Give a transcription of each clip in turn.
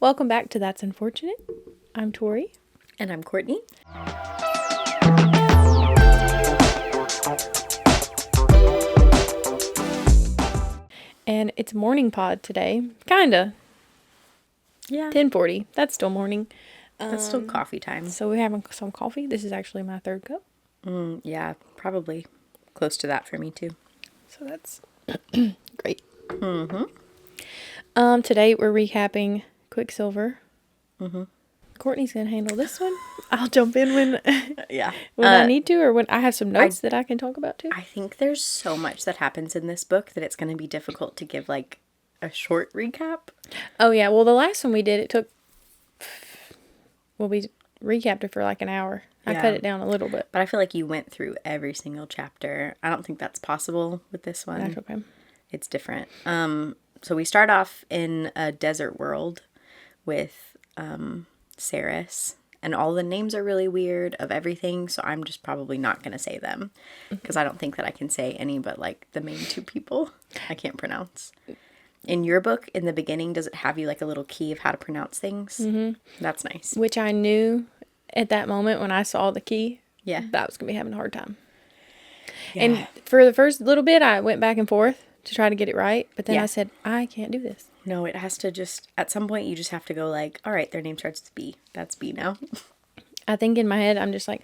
Welcome back to That's Unfortunate. I'm Tori. And I'm Courtney. And it's morning pod today. Kinda. Yeah. 10:40. That's still morning. That's still coffee time. So we're having some coffee. This is actually my third cup. Yeah, probably close to that for me too. So that's great. Today we're recapping Quicksilver. Courtney's gonna handle this one. I'll jump in when Yeah. when I need to, or when I have some notes that I can talk about too. I think there's so much that happens in this book that it's going to be difficult to give like a short recap. Oh yeah, well the last one we did, it took. Well, we recapped it for like an hour. I cut it down a little bit. But I feel like you went through every single chapter. I don't think that's possible with this one. That's okay. It's different. So we start off in a desert world with Ceres. And all the names are really weird of everything, so I'm just probably not going to say them. Because I don't think that I can say any but, like, the main two people I can't pronounce. In your book, in the beginning, does it have you, like, a little key of how to pronounce things? Mm-hmm. That's nice. Which I knew at that moment when I saw the key. Yeah. That I was going to be having a hard time. Yeah. And for the first little bit, I went back and forth to try to get it right. But then Yeah. I said, I can't do this. No, it has to just, at some point, you just have to go like, all right, their name starts with B. That's B now. I think in my head, I'm just like,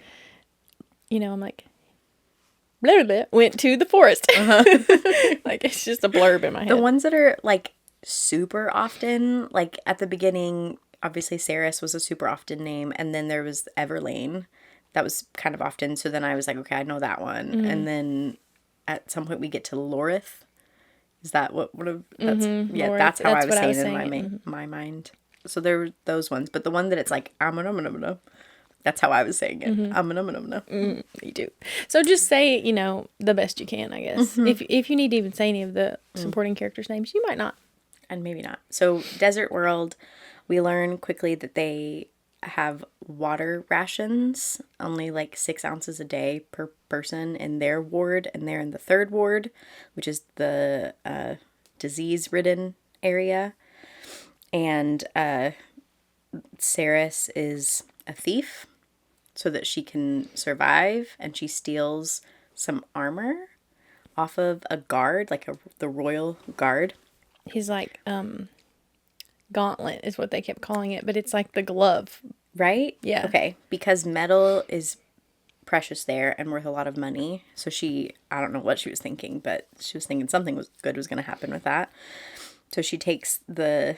I'm like, blah, blah, blah, went to the forest. Like, it's just a blurb in my head. The ones that are, like, super often, like, at the beginning, obviously Ceres was a super often name, and then there was Everlane. That was kind of often, so then I was like, okay, I know that one. Mm-hmm. And then at some point we get to Lorith. Is that what that's yeah, Lorith. that's how That's I was what I was saying in my mind. So there were those ones, but the one that it's like that's how I was saying it. Me too. So just say, the best you can, I guess. If you need to even say any of the supporting characters' names, you might not. And maybe not. So Desert World, we learn quickly that they have water rations, only like 6 ounces a day per person in their ward, and they're in the 3rd ward, which is the disease-ridden area. And Ceres is a thief so that she can survive, and she steals some armor off of a guard, like the royal guard. He's like, gauntlet is what they kept calling it, but it's like the glove. Right? Yeah. Okay. Because metal is precious there and worth a lot of money. So I don't know what she was thinking, but she was thinking something good was going to happen with that. So she takes the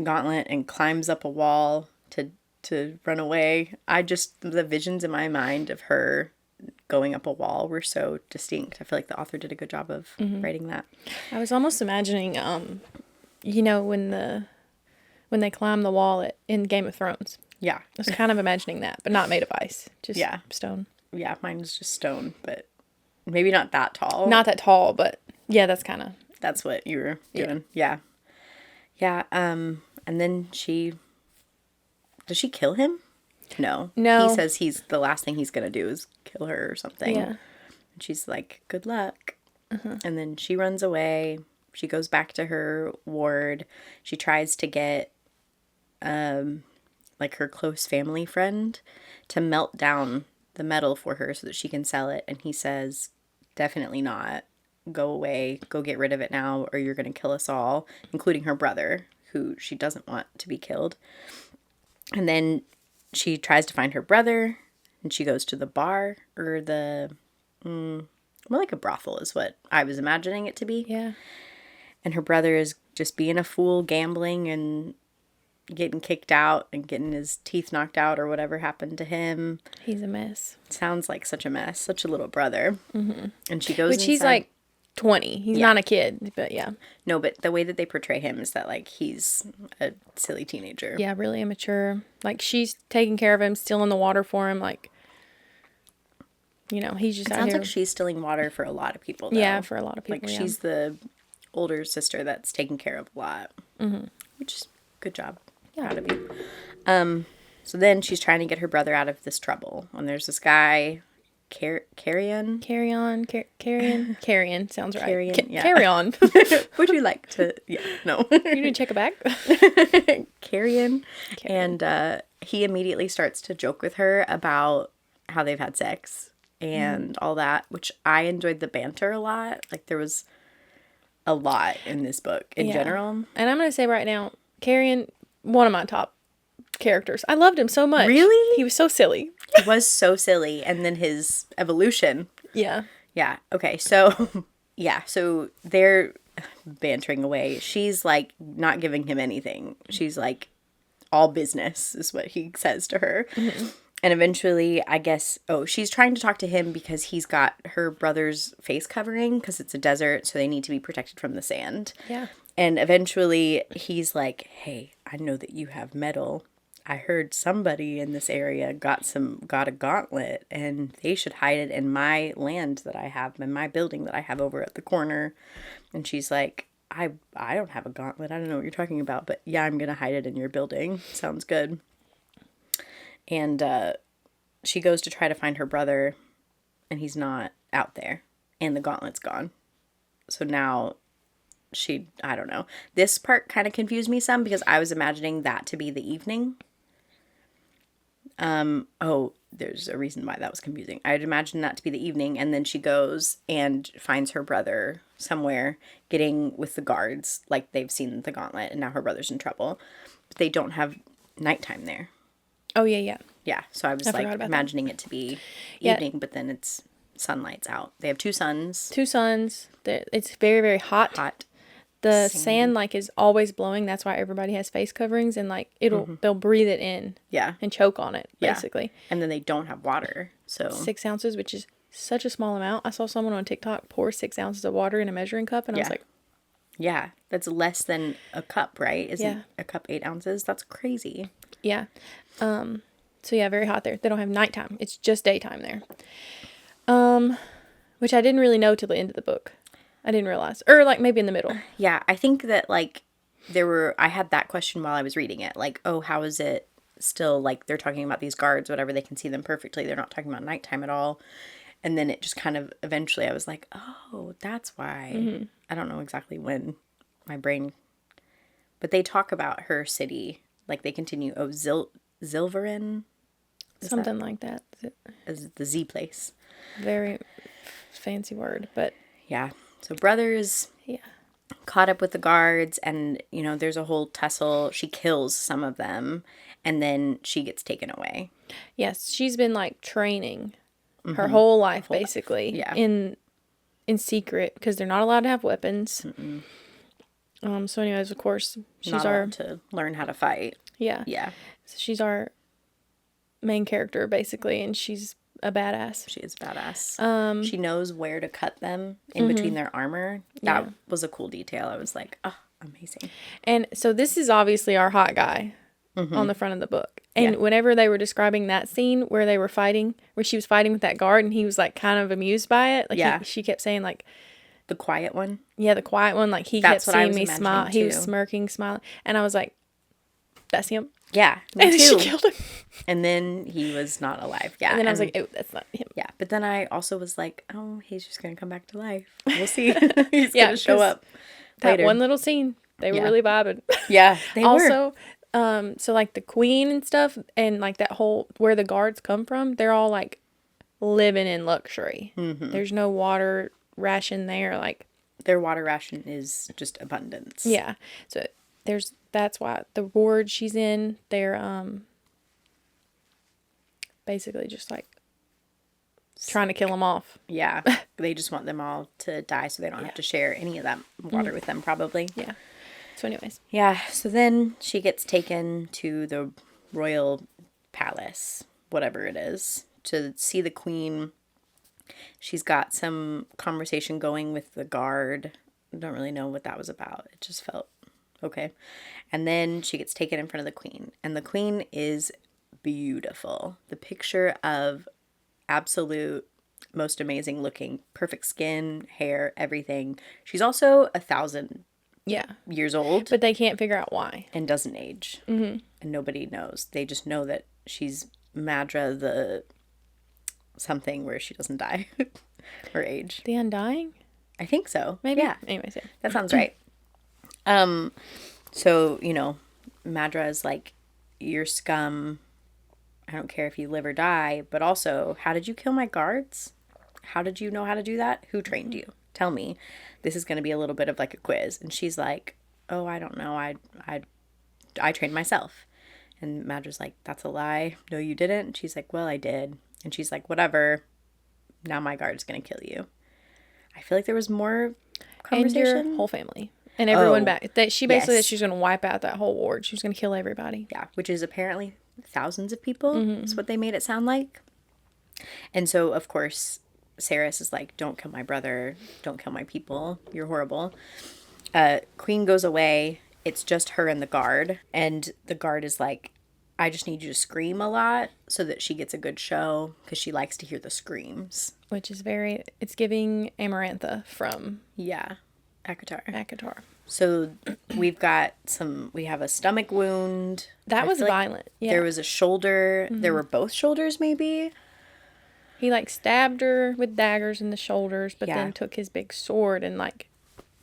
gauntlet and climbs up a wall to run away. The visions in my mind of her going up a wall were so distinct. I feel like the author did a good job of writing that. I was almost imagining, when they climb the wall in Game of Thrones. Yeah. I was kind of imagining that, but not made of ice. Just stone. Yeah, mine was just stone, but maybe not that tall. Not that tall, but yeah, that's kind of... That's what you were doing. Yeah. Yeah, and then does she kill him? No. No. He says the last thing he's going to do is kill her or something. Yeah. And she's like, good luck. And then she runs away. She goes back to her ward. She tries to get, like, her close family friend to melt down the metal for her so that she can sell it. And he says, definitely not. Go away. Go get rid of it now, or you're going to kill us all, including her brother, who she doesn't want to be killed. And then she tries to find her brother, and she goes to the bar, or more like a brothel is what I was imagining it to be. Yeah. And her brother is just being a fool, gambling and getting kicked out and getting his teeth knocked out or whatever happened to him. He's a mess. Sounds like such a mess. Such a little brother. Mm-hmm. And she goes Which inside. he's like 20. He's not a kid, but yeah. No, but the way that they portray him is that, like, he's a silly teenager. Yeah, really immature. Like, she's taking care of him, stealing the water for him. Like, he's just out here. Sounds like she's stealing water for a lot of people, though. Yeah, for a lot of people, Like, she's the older sister that's taken care of a lot. Mm-hmm. Which is good job. Yeah. Proud of you. So then she's trying to get her brother out of this trouble. And there's this guy Carrion. Carrion sounds right. Carrion, yeah. Carry on. Would you like to? Yeah, no. You need to check it back. Carrion. And he immediately starts to joke with her about how they've had sex and all that, which I enjoyed the banter a lot. Like, there was a lot in this book in general. And I'm going to say right now, Carrion, one of my top characters. I loved him so much. Really? He was so silly. He was so silly. And then his evolution. Yeah. Yeah. Okay. So, yeah. So they're bantering away. She's like not giving him anything. She's like, all business is what he says to her. Mm-hmm. And eventually, I guess, she's trying to talk to him because he's got her brother's face covering because it's a desert. So they need to be protected from the sand. Yeah. And eventually he's like, hey, I know that you have metal. I heard somebody in this area got a gauntlet and they should hide it in my land that I have, in my building that I have over at the corner. And she's like, I don't have a gauntlet. I don't know what you're talking about, but yeah, I'm going to hide it in your building. Sounds good. And she goes to try to find her brother and he's not out there and the gauntlet's gone. So now I don't know. This part kind of confused me some because I was imagining that to be the evening. There's a reason why that was confusing. I'd imagine that to be the evening, and then she goes and finds her brother somewhere getting with the guards, like they've seen the gauntlet, and now her brother's in trouble. But they don't have nighttime there. Oh, yeah. Yeah, so I was like imagining it to be evening, but then it's sunlight's out. They have two sons. It's very, very hot. The sand like is always blowing. That's why everybody has face coverings and like they'll breathe it in. Yeah. And choke on it, basically. Yeah. And then they don't have water. So 6 ounces, which is such a small amount. I saw someone on TikTok pour 6 ounces of water in a measuring cup and I was like, yeah, that's less than a cup, right? Isn't a cup 8 ounces? That's crazy. Yeah. So yeah, very hot there. They don't have nighttime. It's just daytime there. Which I didn't really know till the end of the book. I didn't realize. Or like maybe in the middle. Yeah, I think that like I had that question while I was reading it. Like, how is it still like they're talking about these guards, whatever, they can see them perfectly. They're not talking about nighttime at all. And then it just kind of eventually I was like, oh, that's why. Mm-hmm. I don't know exactly when my brain. But they talk about her city. Like they continue. Oh, Zilverin? Something like that. Is the Z place. Very fancy word, but. Yeah. So brothers caught up with the guards and, there's a whole tussle. She kills some of them and then she gets taken away. Yes. She's been like training her whole life, basically. Yeah. In secret because they're not allowed to have weapons. Mm-mm. So anyways, of course, she's not allowed to learn how to fight. Yeah. Yeah. So she's our main character, basically, and she's a badass. She is badass. She knows where to cut them in between their armor. That was a cool detail. I was like, oh, amazing. And so this is obviously our hot guy on the front of the book. And whenever they were describing that scene where they were fighting, where she was fighting with that guard and he was like kind of amused by it. Like she kept saying like. The quiet one? Yeah, the quiet one. Like he kept seeing me smile. He was smirking, smiling. And I was like, that's him. Yeah, me too. She killed him. And then he was not alive. Yeah. And then I was like, oh, that's not him. Yeah. But then I also was like, oh, he's just going to come back to life. We'll see. He's going to show up later. That one little scene, they were really vibing. Yeah, they were. Also, so like the queen and stuff and like that whole, where the guards come from, they're all like living in luxury. Mm-hmm. There's no water ration there. Like their water ration is just abundance. Yeah. So that's why the ward she's in, they're basically just like trying to kill them off. Yeah. They just want them all to die so they don't have to share any of that water with them, probably. Yeah. So anyways. Yeah. So then she gets taken to the royal palace, whatever it is, to see the queen. She's got some conversation going with the guard. I don't really know what that was about. It just felt okay. And then she gets taken in front of the queen. And the queen is beautiful. The picture of absolute, most amazing looking, perfect skin, hair, everything. She's also 1,000 years old. But they can't figure out why. And doesn't age. Mm-hmm. And nobody knows. They just know that she's Madra, the something where she doesn't die or age. The Undying? I think so. Maybe. Yeah. Anyways, yeah. That sounds right. So, you know, Madra is like, you're scum. I don't care if you live or die. But also, how did you kill my guards? How did you know how to do that? Who trained you? Tell me. This is going to be a little bit of like a quiz. And she's like, oh, I don't know. I trained myself. And Madra's like, that's a lie. No, you didn't. And she's like, well, I did. And she's like, whatever. Now my guard's going to kill you. I feel like there was more conversation. And your whole family. And everyone back. That she basically said she's going to wipe out that whole ward. She was going to kill everybody. Yeah, which is apparently thousands of people is what they made it sound like. And so, of course, Saris is like, don't kill my brother. Don't kill my people. You're horrible. Queen goes away. It's just her and the guard. And the guard is like, I just need you to scream a lot so that she gets a good show because she likes to hear the screams. Which is it's giving Amarantha from... Yeah. ACOTAR. So we have a stomach wound. That was violent. Yeah. There was a shoulder. There were both shoulders maybe. He like stabbed her with daggers in the shoulders, but then took his big sword and like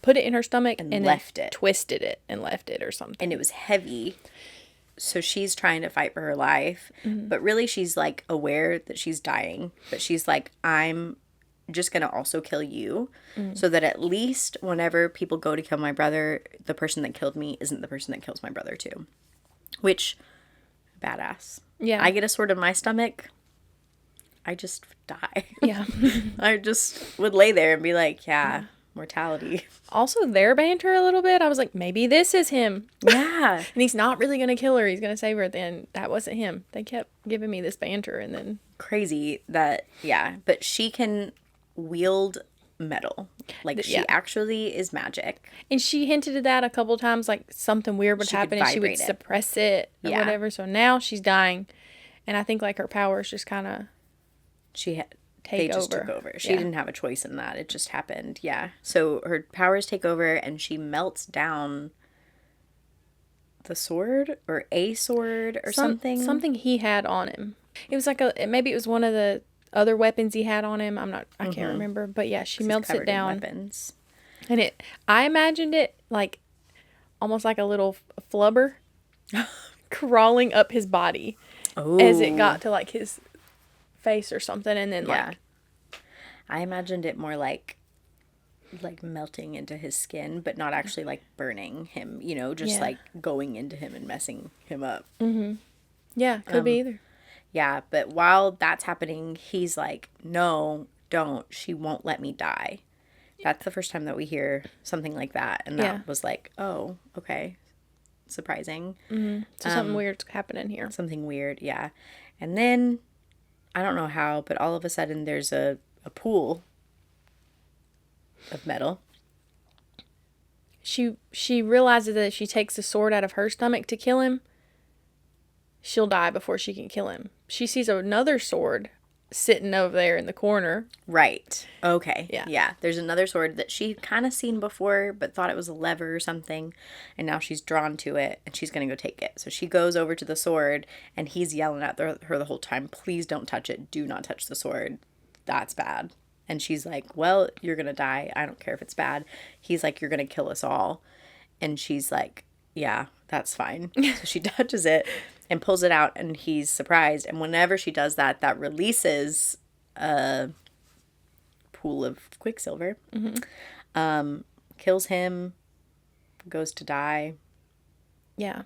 put it in her stomach and left it. Twisted it and left it or something. And it was heavy. So she's trying to fight for her life, but really she's like aware that she's dying, but she's like, I'm just going to also kill you so that at least whenever people go to kill my brother, the person that killed me isn't the person that kills my brother too. Which, badass. Yeah. I get a sword in my stomach, I just die. Yeah. I just would lay there and be like, yeah, mortality. Also, their banter a little bit. I was like, maybe this is him. Yeah. And he's not really going to kill her. He's going to save her at the end. That wasn't him. They kept giving me this banter and then... Crazy that, yeah. But she can wield metal. Like, she actually is magic. And she hinted at that a couple times, like something weird would happen and she would suppress it or whatever. So now she's dying. And I think like her powers just kind of... They just took over. She didn't have a choice in that. It just happened. Yeah. So her powers take over and she melts down the sword or a sword or something. Something he had on him. It was like maybe it was one of the other weapons he had on him. I can't remember. But yeah, she melts it down. Weapons. And I imagined it like almost like a little flubber crawling up his body as it got to like his face or something, and then like I imagined it more like melting into his skin, but not actually like burning him, you know, just like going into him and messing him up. Yeah, could be either. Yeah, but while that's happening, he's like, no, don't, she won't let me die. That's the first time that we hear something like that, and that was like, oh, okay, surprising. So something weird's happening here. Something weird, yeah. And then I don't know how, but all of a sudden there's a pool of metal. She realizes that if she takes the sword out of her stomach to kill him, she'll die before she can kill him. She sees another sword sitting over there in the corner. Right. Okay. Yeah. Yeah. There's another sword that she'd kind of seen before, but thought it was a lever or something. And now she's drawn to it and she's going to go take it. So she goes over to the sword and he's yelling at her the whole time, please don't touch it. Do not touch the sword. That's bad. And she's like, well, you're going to die. I don't care if it's bad. He's like, you're going to kill us all. And she's like, yeah, that's fine. So she touches it and pulls it out and he's surprised. And whenever she does that, that releases a pool of Quicksilver. Kills him, goes to die. Yeah.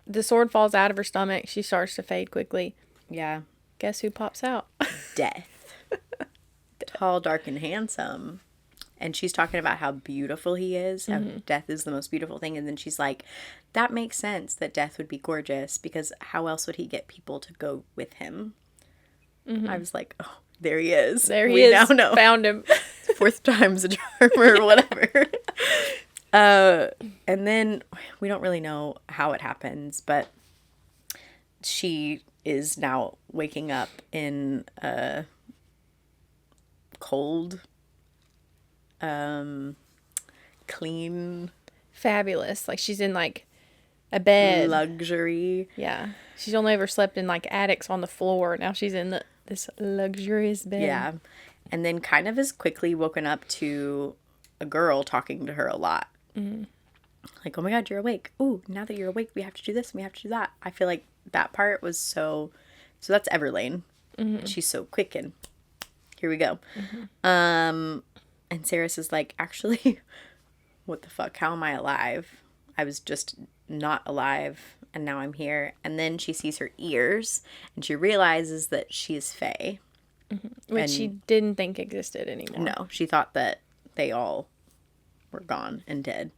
The sword falls out of her stomach. She starts to fade quickly. Yeah. Guess who pops out? Death. Tall, dark, and handsome. And she's talking about how beautiful he is, how death is the most beautiful thing. And then she's like, that makes sense that death would be gorgeous because how else would he get people to go with him? I was like, oh, there he is. There he is. Now know. Found him. Fourth time's a charm or whatever. And then we don't really know how it happens, but she is now waking up in a cold, clean, fabulous. Like she's in like a bed. Luxury. Yeah. She's only ever slept in like attics on the floor. Now she's in this luxurious bed. Yeah. And then kind of is quickly woken up to a girl talking to her a lot. Mm-hmm. Like, oh my God, you're awake. Ooh, now that you're awake, we have to do this and we have to do that. I feel like that part was so that's Everlane. Mm-hmm. She's so quick and here we go. Mm-hmm. And Saris is like, actually, what the fuck? How am I alive? I was just not alive and now I'm here. And then she sees her ears and she realizes that she is Fae. Mm-hmm. Which she didn't think existed anymore. No, she thought that they all were gone and dead.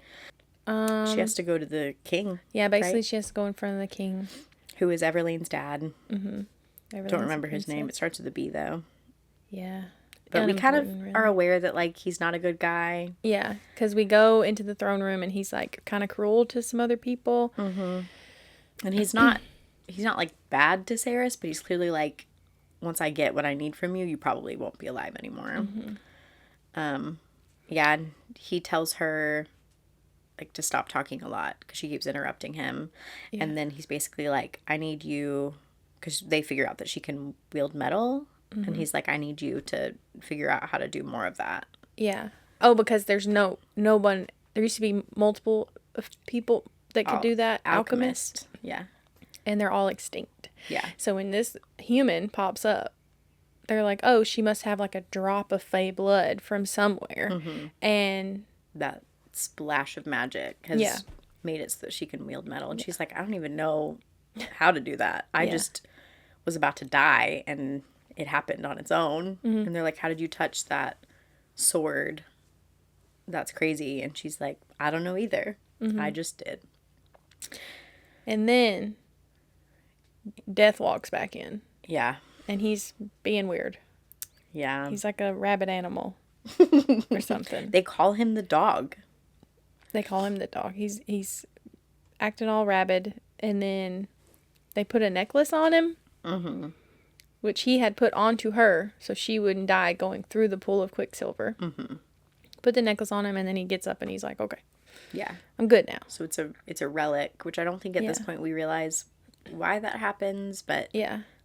She has to go to the king. Yeah, basically she has to go in front of the king. Who is Everlane's dad. Mm-hmm. Don't remember his name. It starts with a B, though. Yeah. But we kind of are aware that, like, he's not a good guy. Yeah, because we go into the throne room and he's, like, kind of cruel to some other people. Mm-hmm. And he's not, like, bad to Saris, but he's clearly, like, once I get what I need from you, you probably won't be alive anymore. Mm-hmm. Yeah, and he tells her, like, to stop talking a lot because she keeps interrupting him. Yeah. And then he's basically like, I need you, because they figure out that she can wield metal. Mm-hmm. And he's like, I need you to figure out how to do more of that. Yeah. Oh, because there's no one, there used to be multiple people that could do that. Alchemist. Yeah. And they're all extinct. Yeah. So when this human pops up, they're like, oh, she must have like a drop of Fae blood from somewhere. Mm-hmm. And that splash of magic has made it so that she can wield metal. And she's like, I don't even know how to do that. I just was about to die and it happened on its own. Mm-hmm. And they're like, how did you touch that sword? That's crazy. And she's like, I don't know either. Mm-hmm. I just did. And then Death walks back in. Yeah. And he's being weird. Yeah. He's like a rabid animal or something. They call him the dog. They call him the dog. He's acting all rabid. And then they put a necklace on him. Mm-hmm. Which he had put onto her so she wouldn't die going through the pool of Quicksilver. Mm-hmm. Put the necklace on him and then he gets up and he's like, okay. Yeah. I'm good now. So it's a relic, which I don't think at this point we realize why that happens, but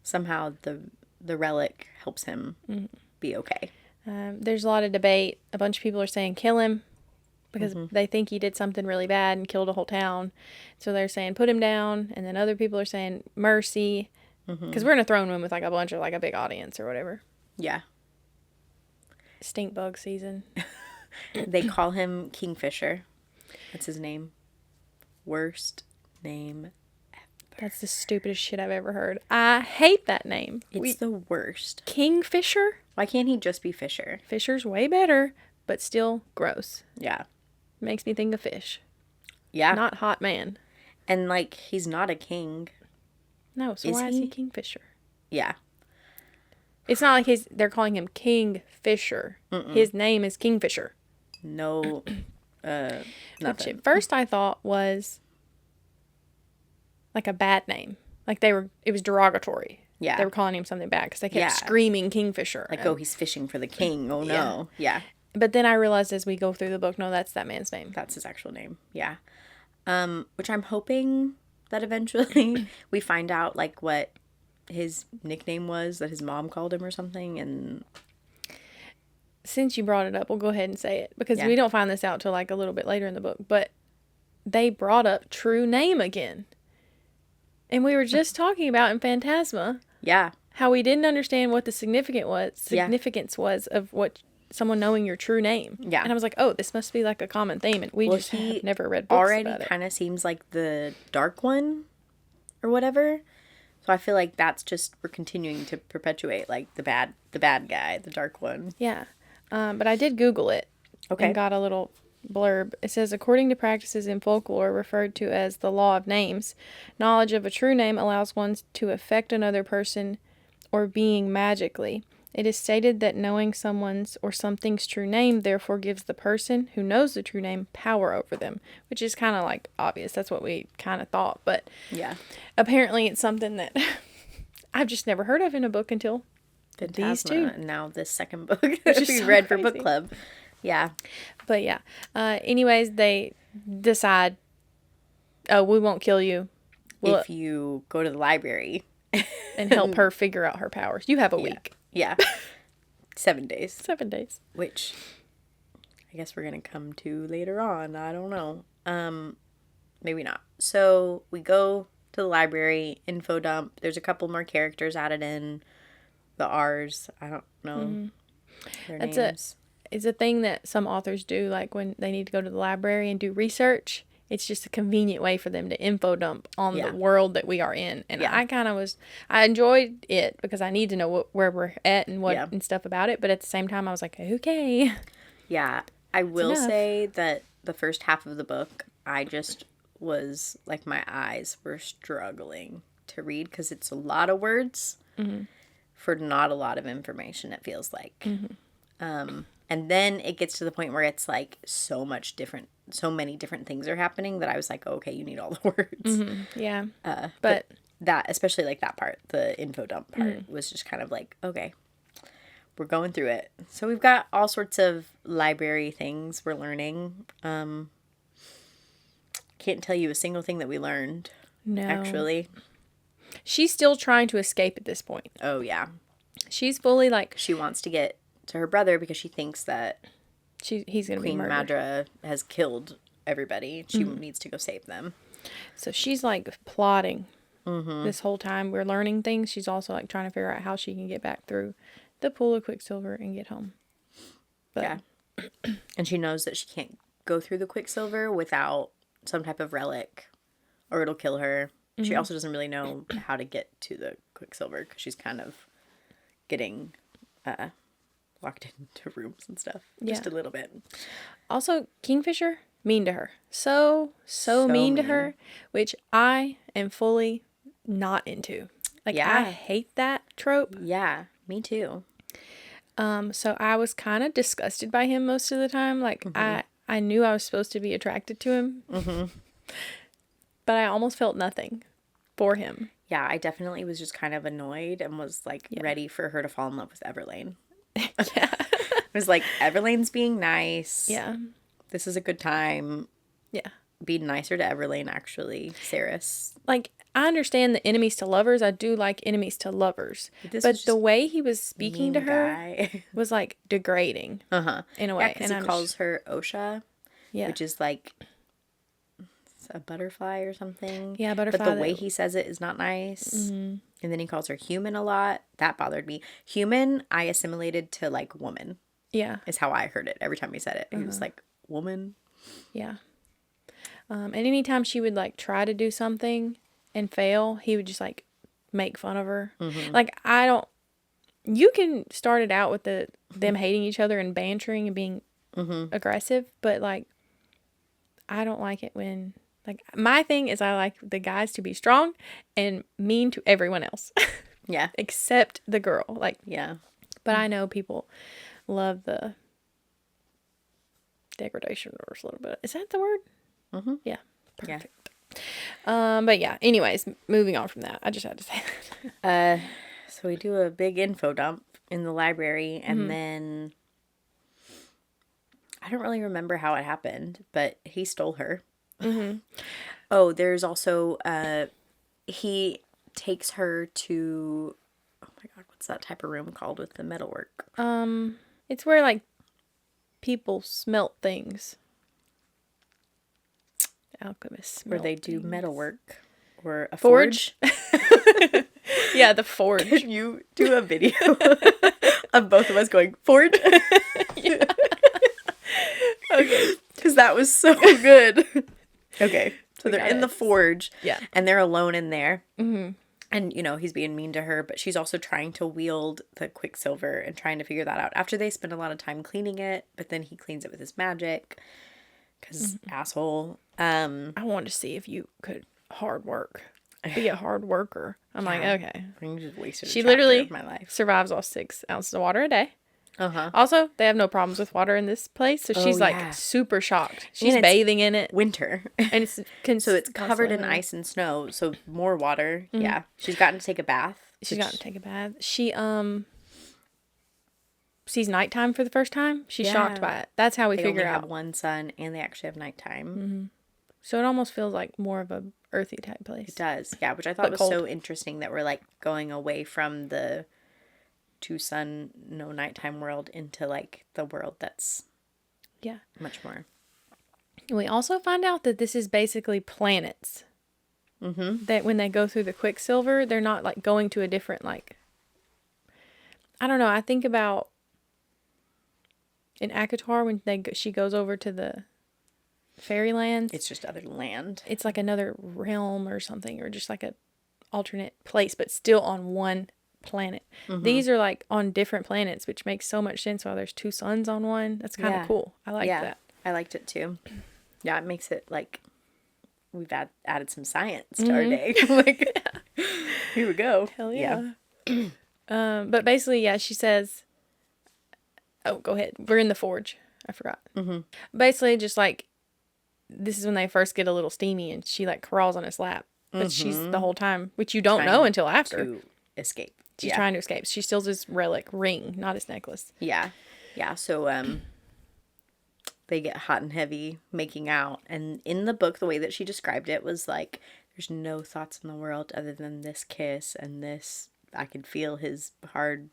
somehow the relic helps him be okay. There's a lot of debate. A bunch of people are saying kill him because they think he did something really bad and killed a whole town. So they're saying put him down, and then other people are saying mercy because we're in a throne room with like a bunch of like a big audience or whatever. Yeah. Stink bug season. They call him Kingfisher. That's his name. Worst name ever. That's the stupidest shit I've ever heard. I hate that name. It's the worst. Kingfisher? Why can't he just be Fisher? Fisher's way better, but still gross. Yeah. Makes me think of fish. Yeah. Not hot man. And, like, he's not a king. No, so why is he Kingfisher? Yeah. It's not like they're calling him Kingfisher. Mm-mm. His name is Kingfisher. No, nothing. Which at first I thought was like a bad name. Like it was derogatory. Yeah. They were calling him something bad because they kept screaming Kingfisher. Like, oh, he's fishing for the king. Oh, no. Yeah. But then I realized as we go through the book, no, that's that man's name. That's his actual name. Yeah. Which I'm hoping that eventually we find out, like, what his nickname was that his mom called him or something. And since you brought it up, we'll go ahead and say it. Because we don't find this out till, like, a little bit later in the book. But they brought up true name again. And we were just talking about in Phantasma. Yeah. How we didn't understand what the significance was of what someone knowing your true name. Yeah. And I was like, oh, this must be like a common theme. And we just have never read books already about it. Kind of seems like the dark one or whatever. So I feel like that's just, we're continuing to perpetuate like the bad guy, the dark one. Yeah. But I did Google it. Okay. And got a little blurb. It says, according to practices in folklore referred to as the law of names, knowledge of a true name allows one to affect another person or being magically. It is stated that knowing someone's or something's true name therefore gives the person who knows the true name power over them, which is kind of like obvious. That's what we kind of thought, but apparently it's something that I've just never heard of in a book until Phantasma, these two. And now this second book that we read for book club. Yeah. But yeah. Anyways, they decide, oh, we won't kill you. If you go to the library and help her figure out her powers. You have a week. Yeah. 7 days. 7 days. Which I guess we're going to come to later on. I don't know. Maybe not. So we go to the library, info dump. There's a couple more characters added in. The R's. I don't know their names. It's a thing that some authors do, like when they need to go to the library and do research. It's just a convenient way for them to info dump on the world that we are in. And I enjoyed it because I need to know where we're at and and stuff about it. But at the same time, I was like, okay. Yeah. I will say that the first half of the book, I just was like, my eyes were struggling to read because it's a lot of words for not a lot of information, it feels like. And then it gets to the point where it's like so many different things are happening that I was like, oh, okay, you need all the words. Yeah. But that, especially like that part, the info dump part, was just kind of like, okay, we're going through it. So we've got all sorts of library things we're learning. Can't tell you a single thing that we learned. No. Actually. She's still trying to escape at this point. Oh, yeah. She's fully like... She wants to get to her brother because she thinks that he's going to be murdered. Queen Madra has killed everybody. She needs to go save them. So she's like plotting this whole time. We're learning things. She's also like trying to figure out how she can get back through the pool of Quicksilver and get home. But, yeah. And she knows that she can't go through the Quicksilver without some type of relic or it'll kill her. She also doesn't really know how to get to the Quicksilver because she's kind of getting locked into rooms and stuff. Just a little bit. Also, Kingfisher, mean to her. So mean to her, which I am fully not into. Like, I hate that trope. Yeah, me too. So I was kind of disgusted by him most of the time. Like, I knew I was supposed to be attracted to him. But I almost felt nothing for him. Yeah, I definitely was just kind of annoyed and was, like, ready for her to fall in love with Everlane. It was like, Everlane's being nice. Yeah. This is a good time. Yeah. Be nicer to Everlane, actually. Saris. Like, I understand the enemies to lovers. I do like enemies to lovers. But the way he was speaking to her was, like, degrading. In a way. Yeah, because he calls her Osha. Yeah. Which is, like... a butterfly or something. Yeah, butterfly. But the way he says it is not nice. And then he calls her human a lot. That bothered me. Human, I assimilated to, like, woman. Yeah. Is how I heard it every time he said it. He was like, woman. Yeah. And anytime she would, like, try to do something and fail, he would just, like, make fun of her. Like, you can start it out with them hating each other and bantering and being aggressive, but, like, I don't like it when... Like, my thing is I like the guys to be strong and mean to everyone else. Yeah. Except the girl. Like, yeah. But I know people love the degradation or a little bit. Is that the word? Yeah. Perfect. Yeah. But yeah, anyways, moving on from that. I just had to say that. So we do a big info dump in the library and then I don't really remember how it happened, but he stole her. Oh, there's also he takes her to oh my god, what's that type of room called with the metalwork? It's where like people smelt things. Alchemists where they do metalwork or a forge. Yeah, the forge. Can you do a video of both of us going forge? Yeah. Okay, because that was so good. Okay, so they're in the forge, and they're alone in there, and, you know, he's being mean to her, but she's also trying to wield the Quicksilver and trying to figure that out. After they spend a lot of time cleaning it, but then he cleans it with his magic, because asshole. I wanted to see if you could hard work, be a hard worker. I'm like, okay. She literally my life. Survives off 6 ounces of water a day. Also, they have no problems with water in this place, so she's like super shocked. She's bathing in it. Winter, and it's so it's covered in ice and snow. So more water. Yeah, she's gotten to take a bath. She's gotten to take a bath. She sees nighttime for the first time. She's shocked by it. That's how we figure out. They have one son, and they actually have nighttime. So it almost feels like more of earthy type place. It does, yeah, which I thought was so interesting that we're like going away from the 2 sun, no nighttime world into like the world that's much more. We also find out that this is basically planets. Mm-hmm. That when they go through the Quicksilver, they're not like going to a different like. I don't know. I think about in ACOTAR when she goes over to the fairylands. It's just other land. It's like another realm or something, or just like a alternate place, but still on one planet. Mm-hmm. These are like on different planets, which makes so much sense. While there's 2 suns on one, that's kind of cool. I like that. I liked it too. Yeah, it makes it like we've added some science to our day. Like, here we go. Hell yeah. But basically, yeah, she says, oh, go ahead. We're in the forge. I forgot. Mm-hmm. Basically, just like, this is when they first get a little steamy and she like crawls on his lap. But she's the whole time, which you don't know until after. To escape. She's trying to escape. She steals his relic ring, not his necklace. Yeah. Yeah. So, they get hot and heavy making out. And in the book, the way that she described it was like, there's no thoughts in the world other than this kiss and this. I could feel his hard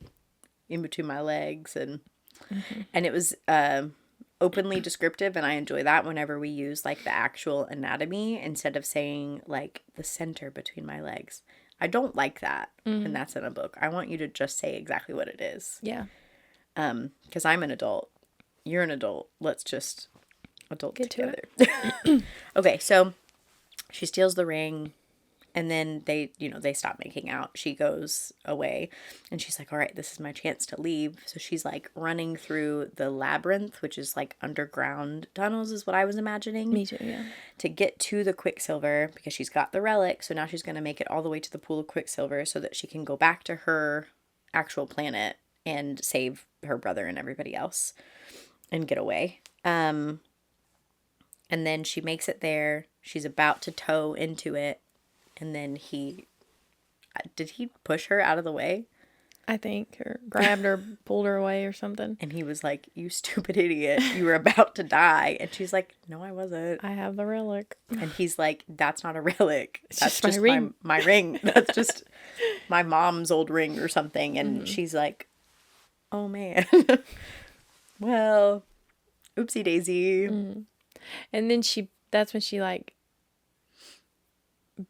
in between my legs. And it was openly descriptive. And I enjoy that whenever we use like the actual anatomy instead of saying like the center between my legs. I don't like that when that's in a book. I want you to just say exactly what it is. Yeah. Because I'm an adult. You're an adult. Let's just adult get together. Okay, so she steals the ring, and then they stop making out. She goes away, and she's like, all right, this is my chance to leave. So she's like running through the labyrinth, which is like underground tunnels is what I was imagining. Me too, yeah. To get to the Quicksilver, because she's got the relic, so now she's going to make it all the way to the pool of Quicksilver so that she can go back to her actual planet and save her brother and everybody else. And get away. And then she makes it there. She's about to tow into it. And then did he push her out of the way? I think. Or grabbed her, pulled her away or something. And he was like, you stupid idiot. You were about to die. And she's like, no, I wasn't. I have the relic. And he's like, that's not a relic. That's just my ring. That's just my mom's old ring or something. And she's like, oh man. Well, oopsie daisy. And then that's when she like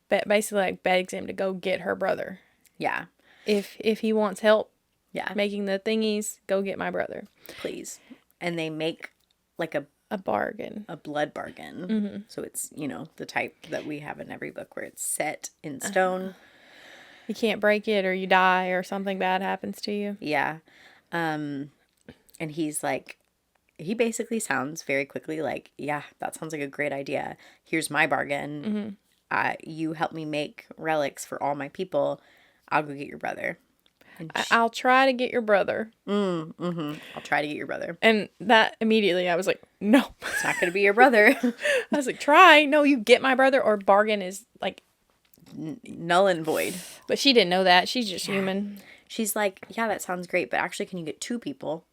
basically like begs him to go get her brother. Yeah. If he wants help making the thingies, go get my brother. Please. And they make like a bargain. A blood bargain. Mm-hmm. So it's, the type that we have in every book where it's set in stone. You can't break it or you die or something bad happens to you. Yeah. And he's like, he basically sounds very quickly like, yeah, that sounds like a great idea. Here's my bargain. You help me make relics for all my people. I'll go get your brother. I'll try to get your brother. I'll try to get your brother. And that immediately I was like, no. It's not going to be your brother. I was like, try. No, you get my brother or bargain is like null and void. But she didn't know that. She's just human. She's like, yeah, that sounds great. But actually, can you get 2 people?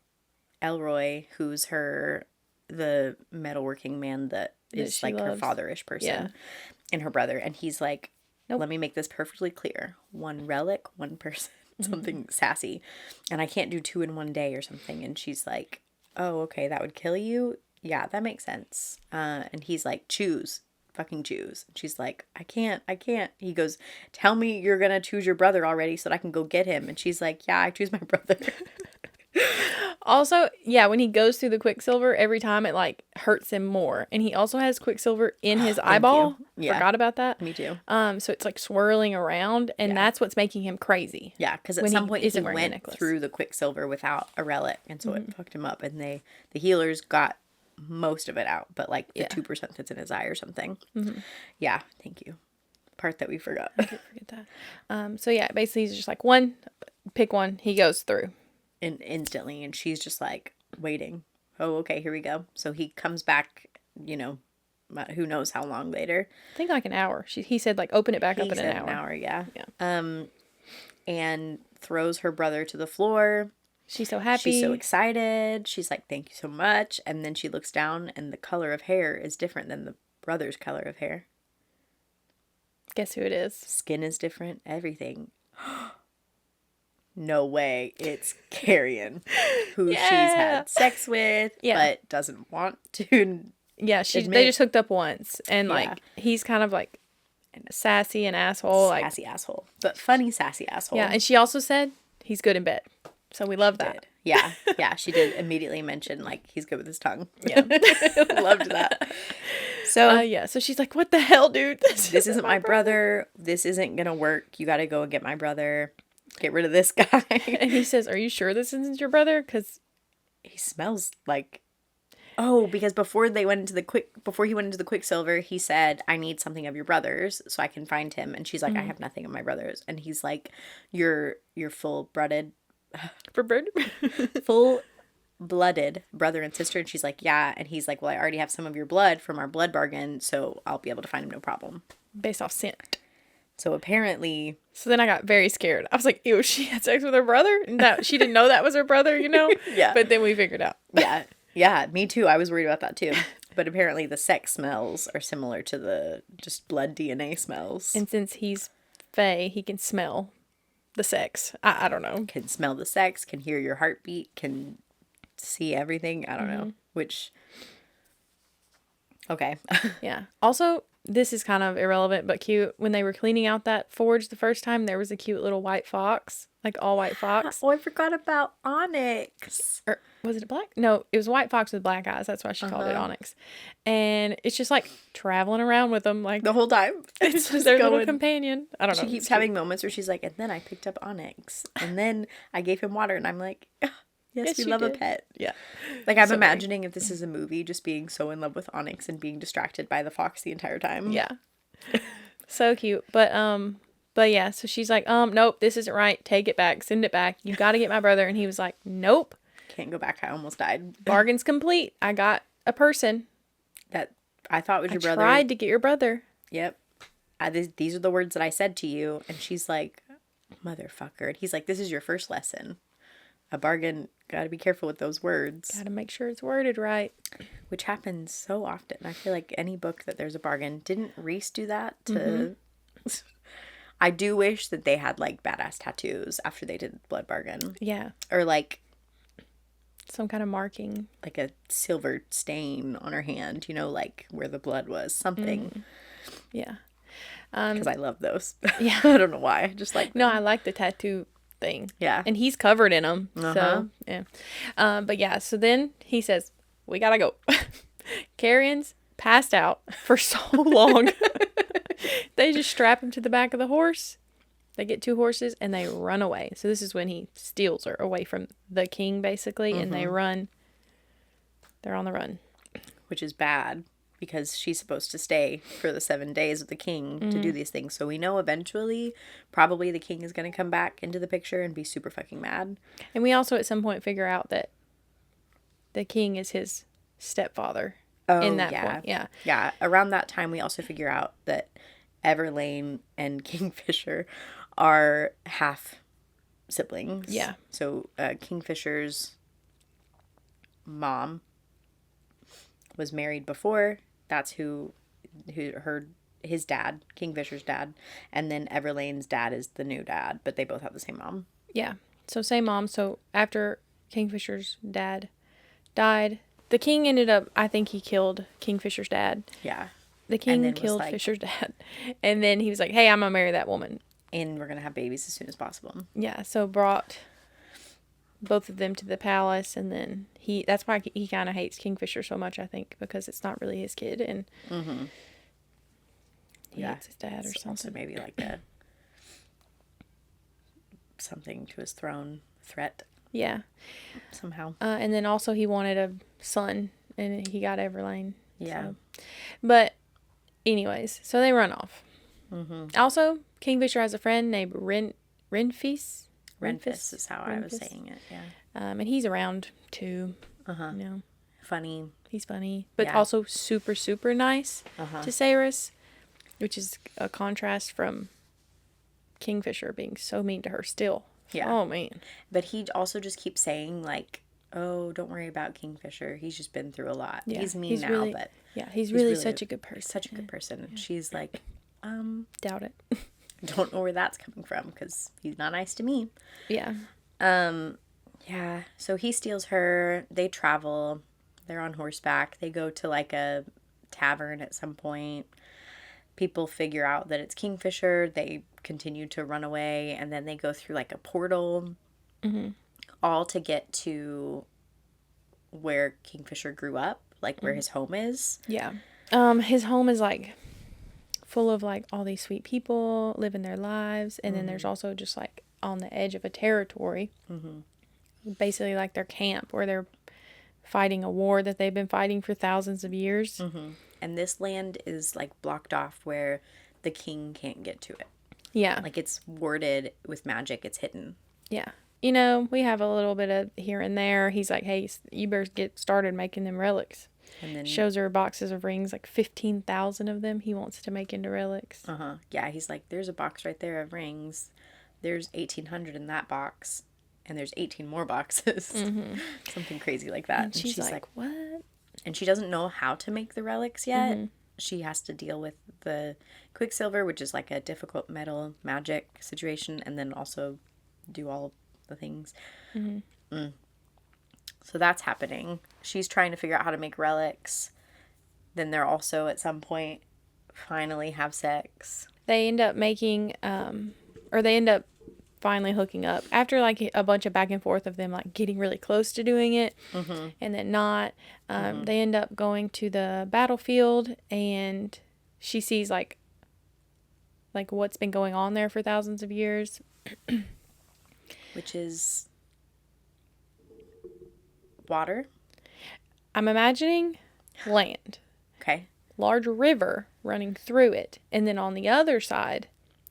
Elroy, who's the metalworking man that is like her fatherish person, and her brother. And he's like, nope. Let me make this perfectly clear. 1 relic, 1 person, something sassy. And I can't do 2 in one day or something. And she's like, oh, okay, that would kill you? Yeah, that makes sense. And he's like, fucking choose. And she's like, I can't. He goes, tell me you're going to choose your brother already so that I can go get him. And she's like, yeah, I choose my brother. Also, yeah, when he goes through the Quicksilver, every time it like hurts him more. And he also has Quicksilver in his eyeball. Yeah. Forgot about that. Me too. So it's like swirling around, and that's what's making him crazy. Yeah, because at some point he went through the Quicksilver without a relic, and so it fucked him up. And the healers got most of it out, but like the 2% that's in his eye or something. Yeah, thank you. Part that we forgot. I did forget that. So yeah, basically he's just like pick one. He goes through. Instantly, and she's just like waiting. Oh, okay, here we go. So he comes back, who knows how long later. I think like an hour. He said like open it back up in an hour. An hour, yeah. And throws her brother to the floor. She's so happy. She's so excited. She's like, thank you so much. And then she looks down and the color of hair is different than the brother's color of hair. Guess who it is? Skin is different. Everything. No way. It's Carrion, who she's had sex with, but doesn't want to. Yeah, they just hooked up once, and like he's kind of like sassy and asshole, sassy asshole, but funny sassy asshole. Yeah, and she also said he's good in bed, so we love that. Yeah, she did immediately mention like he's good with his tongue. Yeah, loved that. So so she's like, "What the hell, dude? This isn't my brother. This isn't gonna work. You got to go and get my brother. Get rid of this guy." And he says, "Are you sure this isn't your brother? Because he smells like." Oh, because before he went into the Quicksilver, he said, "I need something of your brother's so I can find him." And she's like, "I have nothing of my brother's." And he's like, "You're full-blooded, full-blooded brother and sister." And she's like, "Yeah." And he's like, "Well, I already have some of your blood from our blood bargain, so I'll be able to find him no problem." Based off scent. So apparently. So then I got very scared. I was like, "Ew, she had sex with her brother?" And that she didn't know that was her brother, you know? Yeah. But then we figured out. Yeah. Yeah, me too. I was worried about that too. But apparently the sex smells are similar to the just blood DNA smells. And since he's Fae, he can smell the sex. I don't know. Can smell the sex, can hear your heartbeat, can see everything. I don't know. Which. Okay. Yeah. Also, this is kind of irrelevant but cute. When they were cleaning out that forge the first time, there was a cute little white fox. Like all white fox. Oh, I forgot about Onyx. Or was it a black? No, it was a white fox with black eyes. That's why she called it Onyx. And it's just like traveling around with them like the whole time. It's just their little companion. I don't know. She keeps having moments where she's like, and then I picked up Onyx. And then I gave him water. And I'm like, yes, we love a pet. Yeah. Like I'm imagining if this is a movie, just being so in love with Onyx and being distracted by the fox the entire time. Yeah. So cute. But yeah, so she's like, nope, this isn't right. Take it back. Send it back. You got to get my brother. And he was like, nope. Can't go back. I almost died. Bargain's complete. I got a person that I thought was your brother. I tried to get your brother. Yep. These are the words that I said to you. And she's like, motherfucker. And he's like, this is your first lesson. A bargain. Got to be careful with those words. Got to make sure it's worded right. Which happens so often. I feel like any book that there's a bargain. Didn't Reese do that to... I do wish that they had, like, badass tattoos after they did Blood Bargain. Yeah. Or, like... some kind of marking. Like a silver stain on her hand, you know, like where the blood was. Something. Yeah. Because I love those. Yeah. I don't know why. I just like... No, I like the tattoo thing. Yeah. And he's covered in them. So, yeah. But, yeah, so then he says, we gotta go. Carrion's passed out for so long. They just strap him to the back of the horse. They get 2 horses and they run away. So this is when he steals her away from the king, basically, and they run. They're on the run. Which is bad because she's supposed to stay for the 7 days of the king to do these things. So we know eventually probably the king is going to come back into the picture and be super fucking mad. And we also at some point figure out that the king is his stepfather. In that point, yeah. Yeah, around that time we also figure out that Everlane and Kingfisher are half siblings. Yeah. So Kingfisher's mom was married before. That's his dad, Kingfisher's dad, and then Everlane's dad is the new dad, but they both have the same mom. Yeah. So same mom. So after Kingfisher's dad died, the king ended up, I think he killed Kingfisher's dad. Yeah. The king killed Fisher's dad. And then he was like, hey, I'm going to marry that woman. And we're going to have babies as soon as possible. Yeah. So brought both of them to the palace. And then that's why he kind of hates Kingfisher so much, I think, because it's not really his kid. And he hates his dad or something. Also maybe like something to his throne threat. Yeah. Somehow. And then also he wanted a son, and he got Everlane. Yeah. So. But anyways, so they run off. Also, Kingfisher has a friend named Renfis. Renfis is how I was saying it, yeah. And he's around too. You know. Funny. He's funny. But also super, super nice to Saris, which is a contrast from Kingfisher being so mean to her still. Yeah. Oh, man. But he also just keeps saying, like, oh, don't worry about Kingfisher. He's just been through a lot. Yeah, he's mean now, really, but... Yeah, he's really such a good person. Such a good person. And she's like, Doubt it. Don't know where that's coming from because he's not nice to me. Yeah. Yeah. So he steals her. They travel. They're on horseback. They go to like a tavern at some point. People figure out that it's Kingfisher. They continue to run away, and then they go through like a portal, all to get to where Kingfisher grew up, like where his home is. Yeah. His home is like full of like all these sweet people living their lives, and then there's also just like on the edge of a territory, basically like their camp where they're fighting a war that they've been fighting for thousands of years. And this land is like blocked off where the king can't get to it. Yeah. Like it's warded with magic. It's hidden. Yeah. You know, we have a little bit of here and there. He's like, hey, you better get started making them relics. And then shows her boxes of rings, like 15,000 of them he wants to make into relics. Yeah, he's like, there's a box right there of rings. There's 1,800 in that box. And there's 18 more boxes. Something crazy like that. And she's like, what? And she doesn't know how to make the relics yet. She has to deal with the Quicksilver, which is like a difficult metal magic situation. And then also do all the things. So that's happening. She's trying to figure out how to make relics. Then they're also at some point finally have sex. They end up making, they end up finally hooking up after like a bunch of back and forth of them like getting really close to doing it and then not. They end up going to the battlefield, and she sees like what's been going on there for thousands of years. Which is water? I'm imagining land. Okay. Large river running through it. And then on the other side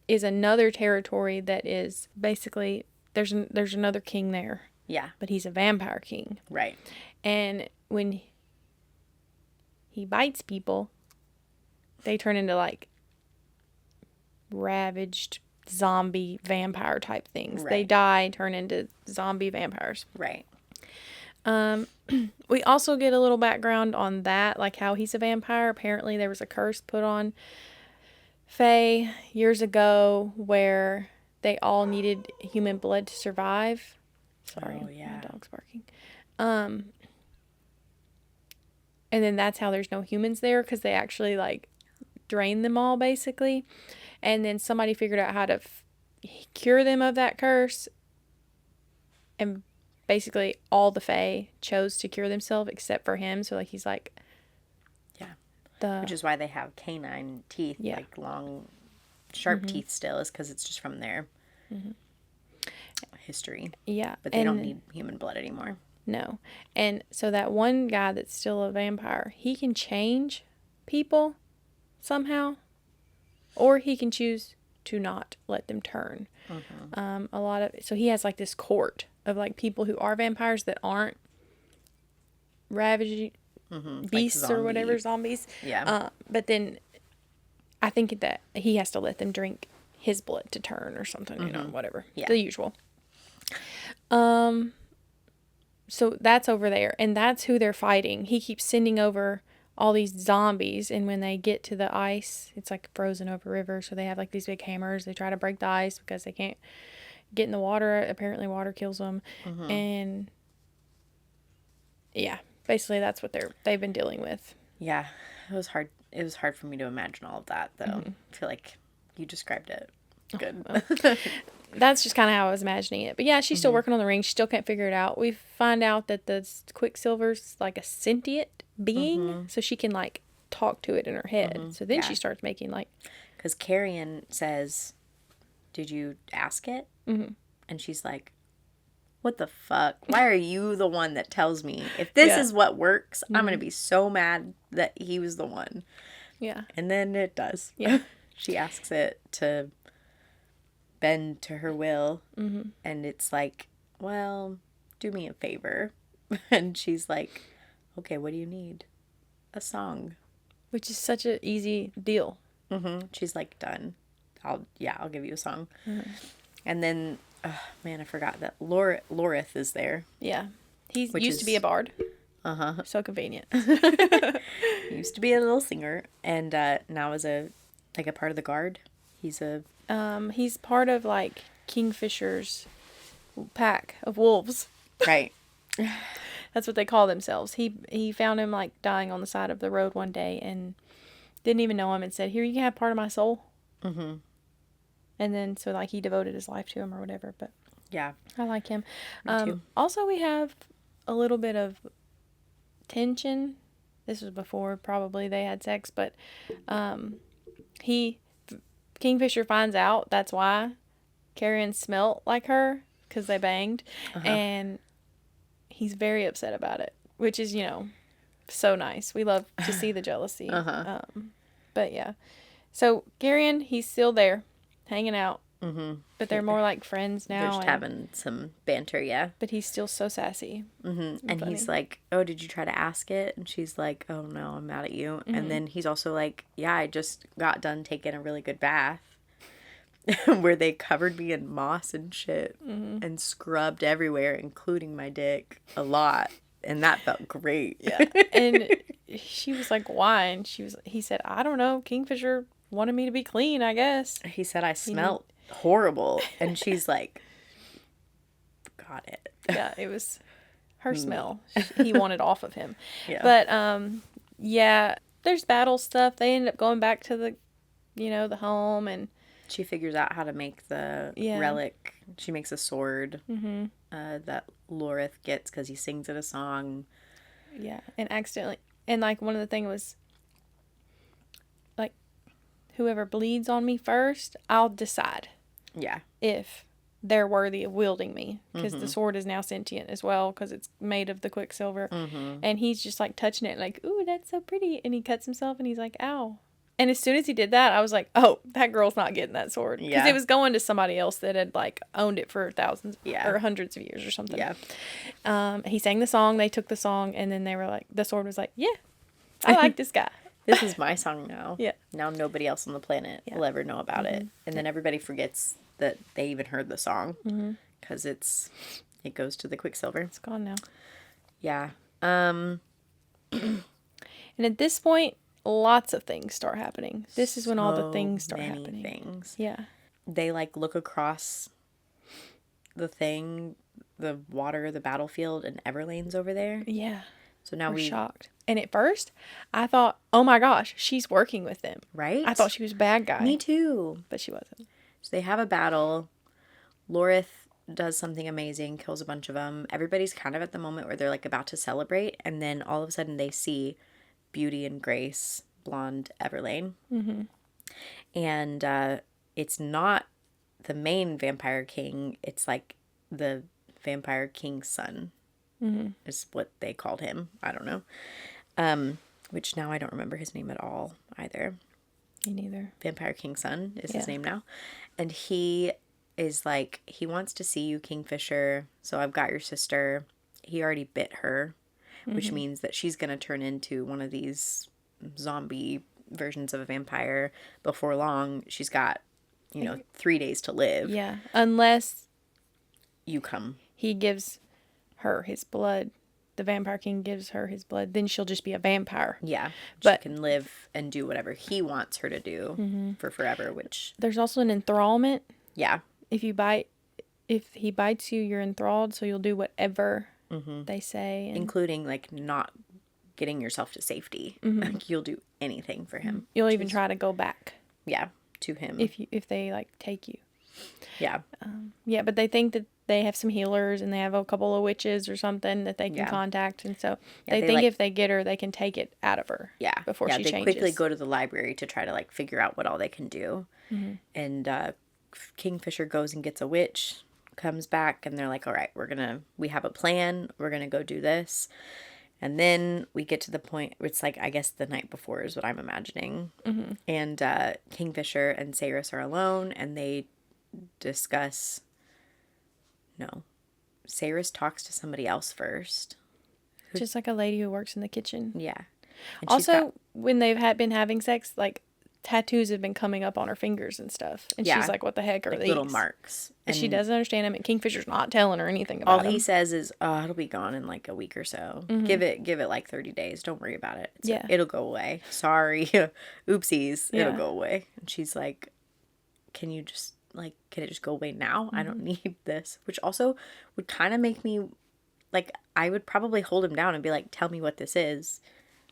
is another territory that is basically, there's another king there. Yeah. But he's a vampire king. Right. And when he bites people, they turn into like ravaged zombie vampire type things. Right. They die, turn into zombie vampires. Right. We also get a little background on that, like how he's a vampire. Apparently there was a curse put on Fae years ago where they all needed human blood to survive. Sorry, my dog's barking. And then that's how there's no humans there, because they actually like drain them all basically. And then somebody figured out how to cure them of that curse, and basically all the Fae chose to cure themselves except for him. So like he's like, which is why they have canine teeth, like long, sharp teeth still, is because it's just from their history. Yeah. But they don't need human blood anymore. No. And so that one guy that's still a vampire, he can change people somehow, or he can choose to not let them turn. So he has like this court of like people who are vampires that aren't ravaging beasts like or whatever, zombies. Yeah. But then I think that he has to let them drink his blood to turn or something, you know, whatever. Yeah. The usual. So that's over there, and that's who they're fighting. He keeps sending over all these zombies, and when they get to the ice, it's like frozen over river, so they have like these big hammers. They try to break the ice because they can't get in the water. Apparently water kills them. And yeah, basically that's what they've been dealing with. Yeah, it was hard for me to imagine all of that, though. I feel like you described it good. That's just kind of how I was imagining it. But yeah, she's still working on the ring. She still can't figure it out. We find out that the Quicksilver's like a sentient being, so she can like talk to it in her head. So then she starts making like, because Carrion says, did you ask it? And she's like, what the fuck? Why are you the one that tells me? If this is what works, I'm going to be so mad that he was the one. Yeah. And then it does. Yeah. She asks it to bend to her will. And it's like, well, do me a favor. And she's like, okay, what do you need? A song. Which is such an easy deal. She's like, done. I'll give you a song. And then, man, I forgot that Lorith is there. Yeah. He used to be a bard. So convenient. He used to be a little singer, and now is a Like a part of the guard? He's part of, like, Kingfisher's pack of wolves. Right. That's what they call themselves. He found him, like, dying on the side of the road one day and didn't even know him and said, "Here, you can have part of my soul." Mm-hmm. And then, so, like, he devoted his life to him or whatever, but... Yeah. I like him. Me too. Also, we have a little bit of tension. This was before, probably, they had sex, but, Kingfisher finds out that's why Carrion smelt like her, because they banged, and he's very upset about it, which is, so nice. We love to see the jealousy. But yeah. So, Carrion, he's still there, hanging out. Mm-hmm. But they're more like friends now. They're just having some banter, yeah. But he's still so sassy. Mm-hmm. And he's like, "Oh, did you try to ask it?" And she's like, "Oh, no, I'm mad at you." Mm-hmm. And then he's also like, "Yeah, I just got done taking a really good bath." Where they covered me in moss and shit. Mm-hmm. And scrubbed everywhere, including my dick, a lot. And that felt great. Yeah. And she was like, "Why?" And he said, "I don't know. Kingfisher wanted me to be clean, I guess." He said I smelled horrible. And she's like, "Got it." Yeah, it was her smell. He wanted off of him. Yeah. But, yeah, there's battle stuff. They end up going back to the, the home, and she figures out how to make the relic. She makes a sword that Lorith gets because he sings it a song. Yeah, and accidentally. And, like, one of the things was, like, whoever bleeds on me first, I'll decide. Yeah. If they're worthy of wielding me. Because the sword is now sentient as well, because it's made of the Quicksilver. Mm-hmm. And he's just, like, touching it, like, "Ooh, that's so pretty." And he cuts himself, and he's like, "Ow." And as soon as he did that, I was like, "Oh, that girl's not getting that sword." Because it was going to somebody else that had, like, owned it for thousands or hundreds of years or something. Yeah. He sang the song, they took the song, and then they were like, the sword was like, "Yeah, I like this guy. This is my song now." Yeah. Now nobody else on the planet will ever know about it. And then everybody forgets that they even heard the song. Because it goes to the Quicksilver. It's gone now. Yeah. And at this point, lots of things start happening. This is when all the things start happening. Things. Yeah. They, like, look across the water, the battlefield, and Everlane's over there. Yeah. So now we're shocked. And at first, I thought, "Oh my gosh, she's working with them." Right? I thought she was a bad guy. Me too. But she wasn't. So they have a battle. Lorith does something amazing, kills a bunch of them. Everybody's kind of at the moment where they're, like, about to celebrate, and then all of a sudden they see Beauty and Grace, blonde Everlane. Mm-hmm. And it's not the main vampire king. It's, like, the vampire king's son is what they called him. I don't know. Which now I don't remember his name at all either. Me neither. Vampire King's son is his name now. And he is like, he wants to see you, Kingfisher. So I've got your sister. He already bit her, which means that she's going to turn into one of these zombie versions of a vampire before long. She's got, 3 days to live. Yeah. Unless you come. He gives her his blood. The Vampire King gives her his blood. Then she'll just be a vampire. Yeah. But she can live and do whatever he wants her to do for forever, which... There's also an enthrallment. Yeah. If he bites you, you're enthralled, so you'll do whatever they say. And... including, like, not getting yourself to safety. Like, you'll do anything for him. You'll even try to go back. Yeah, to him. If they, like, take you. Yeah. Yeah, but they think that they have some healers and they have a couple of witches or something that they can contact. And so they think, like, if they get her, they can take it out of her. Yeah. Before she changes. They quickly go to the library to try to, like, figure out what all they can do. And Kingfisher goes and gets a witch, comes back, and they're like, "All right, we have a plan. We're going to go do this." And then we get to the point where it's like, I guess the night before is what I'm imagining. And Kingfisher and Saris are alone, and they discuss... No. Saris talks to somebody else first. Just like a lady who works in the kitchen. Yeah. And also, when they've been having sex, like, tattoos have been coming up on her fingers and stuff. And she's like, what the heck are like these? Little marks. And she doesn't understand them. And Kingfisher's not telling her anything about them. All he says is, oh, it'll be gone in like a week or so. Give it like 30 days. Don't worry about it. It'll go away. Sorry. Oopsies. It'll go away. And she's like, can it just go away now? I don't need this. Which also would kind of make me, like, I would probably hold him down and be like, tell me what this is.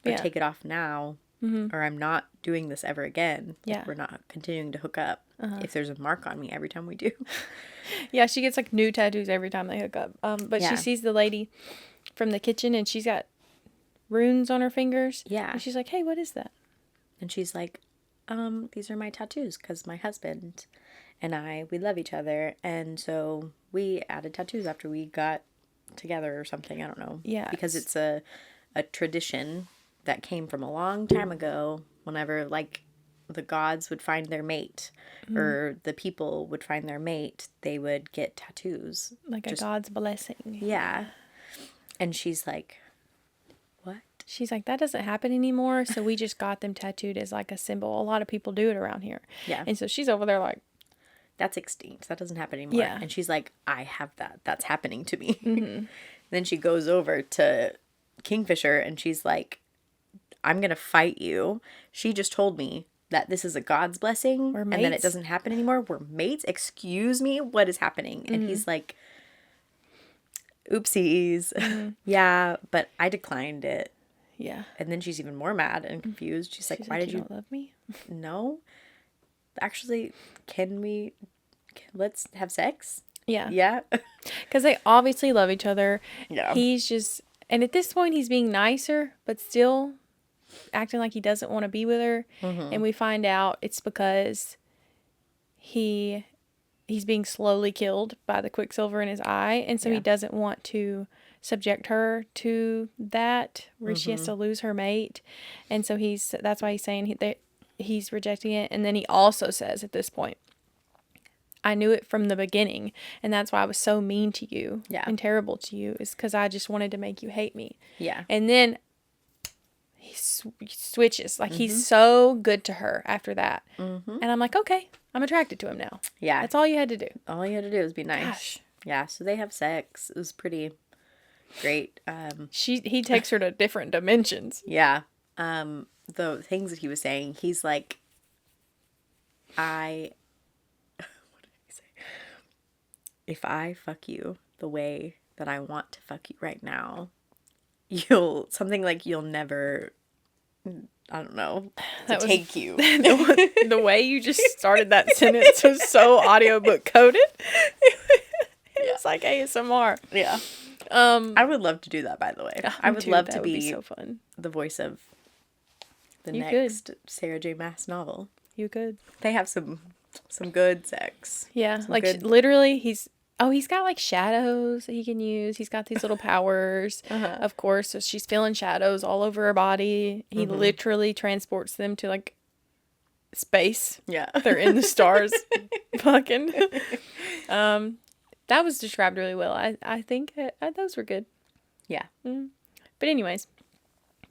Or take it off now. Or I'm not doing this ever again. Like, we're not continuing to hook up. If there's a mark on me every time we do. Yeah, she gets like new tattoos every time they hook up. But she sees the lady from the kitchen and she's got runes on her fingers. Yeah. And she's like, hey, what is that? And she's like, these are my tattoos because my husband and we love each other. And so we added tattoos after we got together or something. I don't know. Yeah. Because it's a tradition that came from a long time ago, whenever like the gods would find their mate or the people would find their mate, they would get tattoos. Like a god's blessing. Yeah. And she's like, what? She's like, that doesn't happen anymore. So we just got them tattooed as like a symbol. A lot of people do it around here. Yeah. And so she's over there like, that's extinct. That doesn't happen anymore. Yeah. And she's like, I have that. That's happening to me. Then she goes over to Kingfisher and she's like, I'm going to fight you. She just told me that this is a god's blessing and then it doesn't happen anymore. We're mates. Excuse me. What is happening? And he's like, oopsies. Yeah, but I declined it. Yeah. And then she's even more mad and confused. She's like, why did you don't love me? No. Actually, let's have sex? Yeah. Yeah. Because they obviously love each other. Yeah. He's just, and at this point he's being nicer, but still acting like he doesn't want to be with her. And we find out it's because he's being slowly killed by the Quicksilver in his eye. And so he doesn't want to subject her to that where she has to lose her mate. And so that's why he's saying he's rejecting it. And then he also says at this point, I knew it from the beginning, and that's why I was so mean to you and terrible to you, is because I just wanted to make you hate me. Yeah. And then he switches. Like, he's so good to her after that. And I'm like, okay, I'm attracted to him now. Yeah. That's all you had to do. All you had to do was be nice. Gosh. Yeah, so they have sex. It was pretty great. He takes her to different dimensions. Yeah. The things that he was saying, he's like, if I fuck you the way that I want to fuck you right now, you'll never, I don't know, take you. The way you just started that sentence was so audiobook coded. It's like ASMR. Yeah. I would love to do that, by the way. I would love to be so fun. The voice of the next Sarah J. Maas novel. You could. They have some good sex. Yeah, literally he's got like shadows that he can use. He's got these little powers, of course. So she's feeling shadows all over her body. He literally transports them to like space. Yeah. They're in the stars. Fucking. That was described really well. I think those were good. Yeah. But anyways,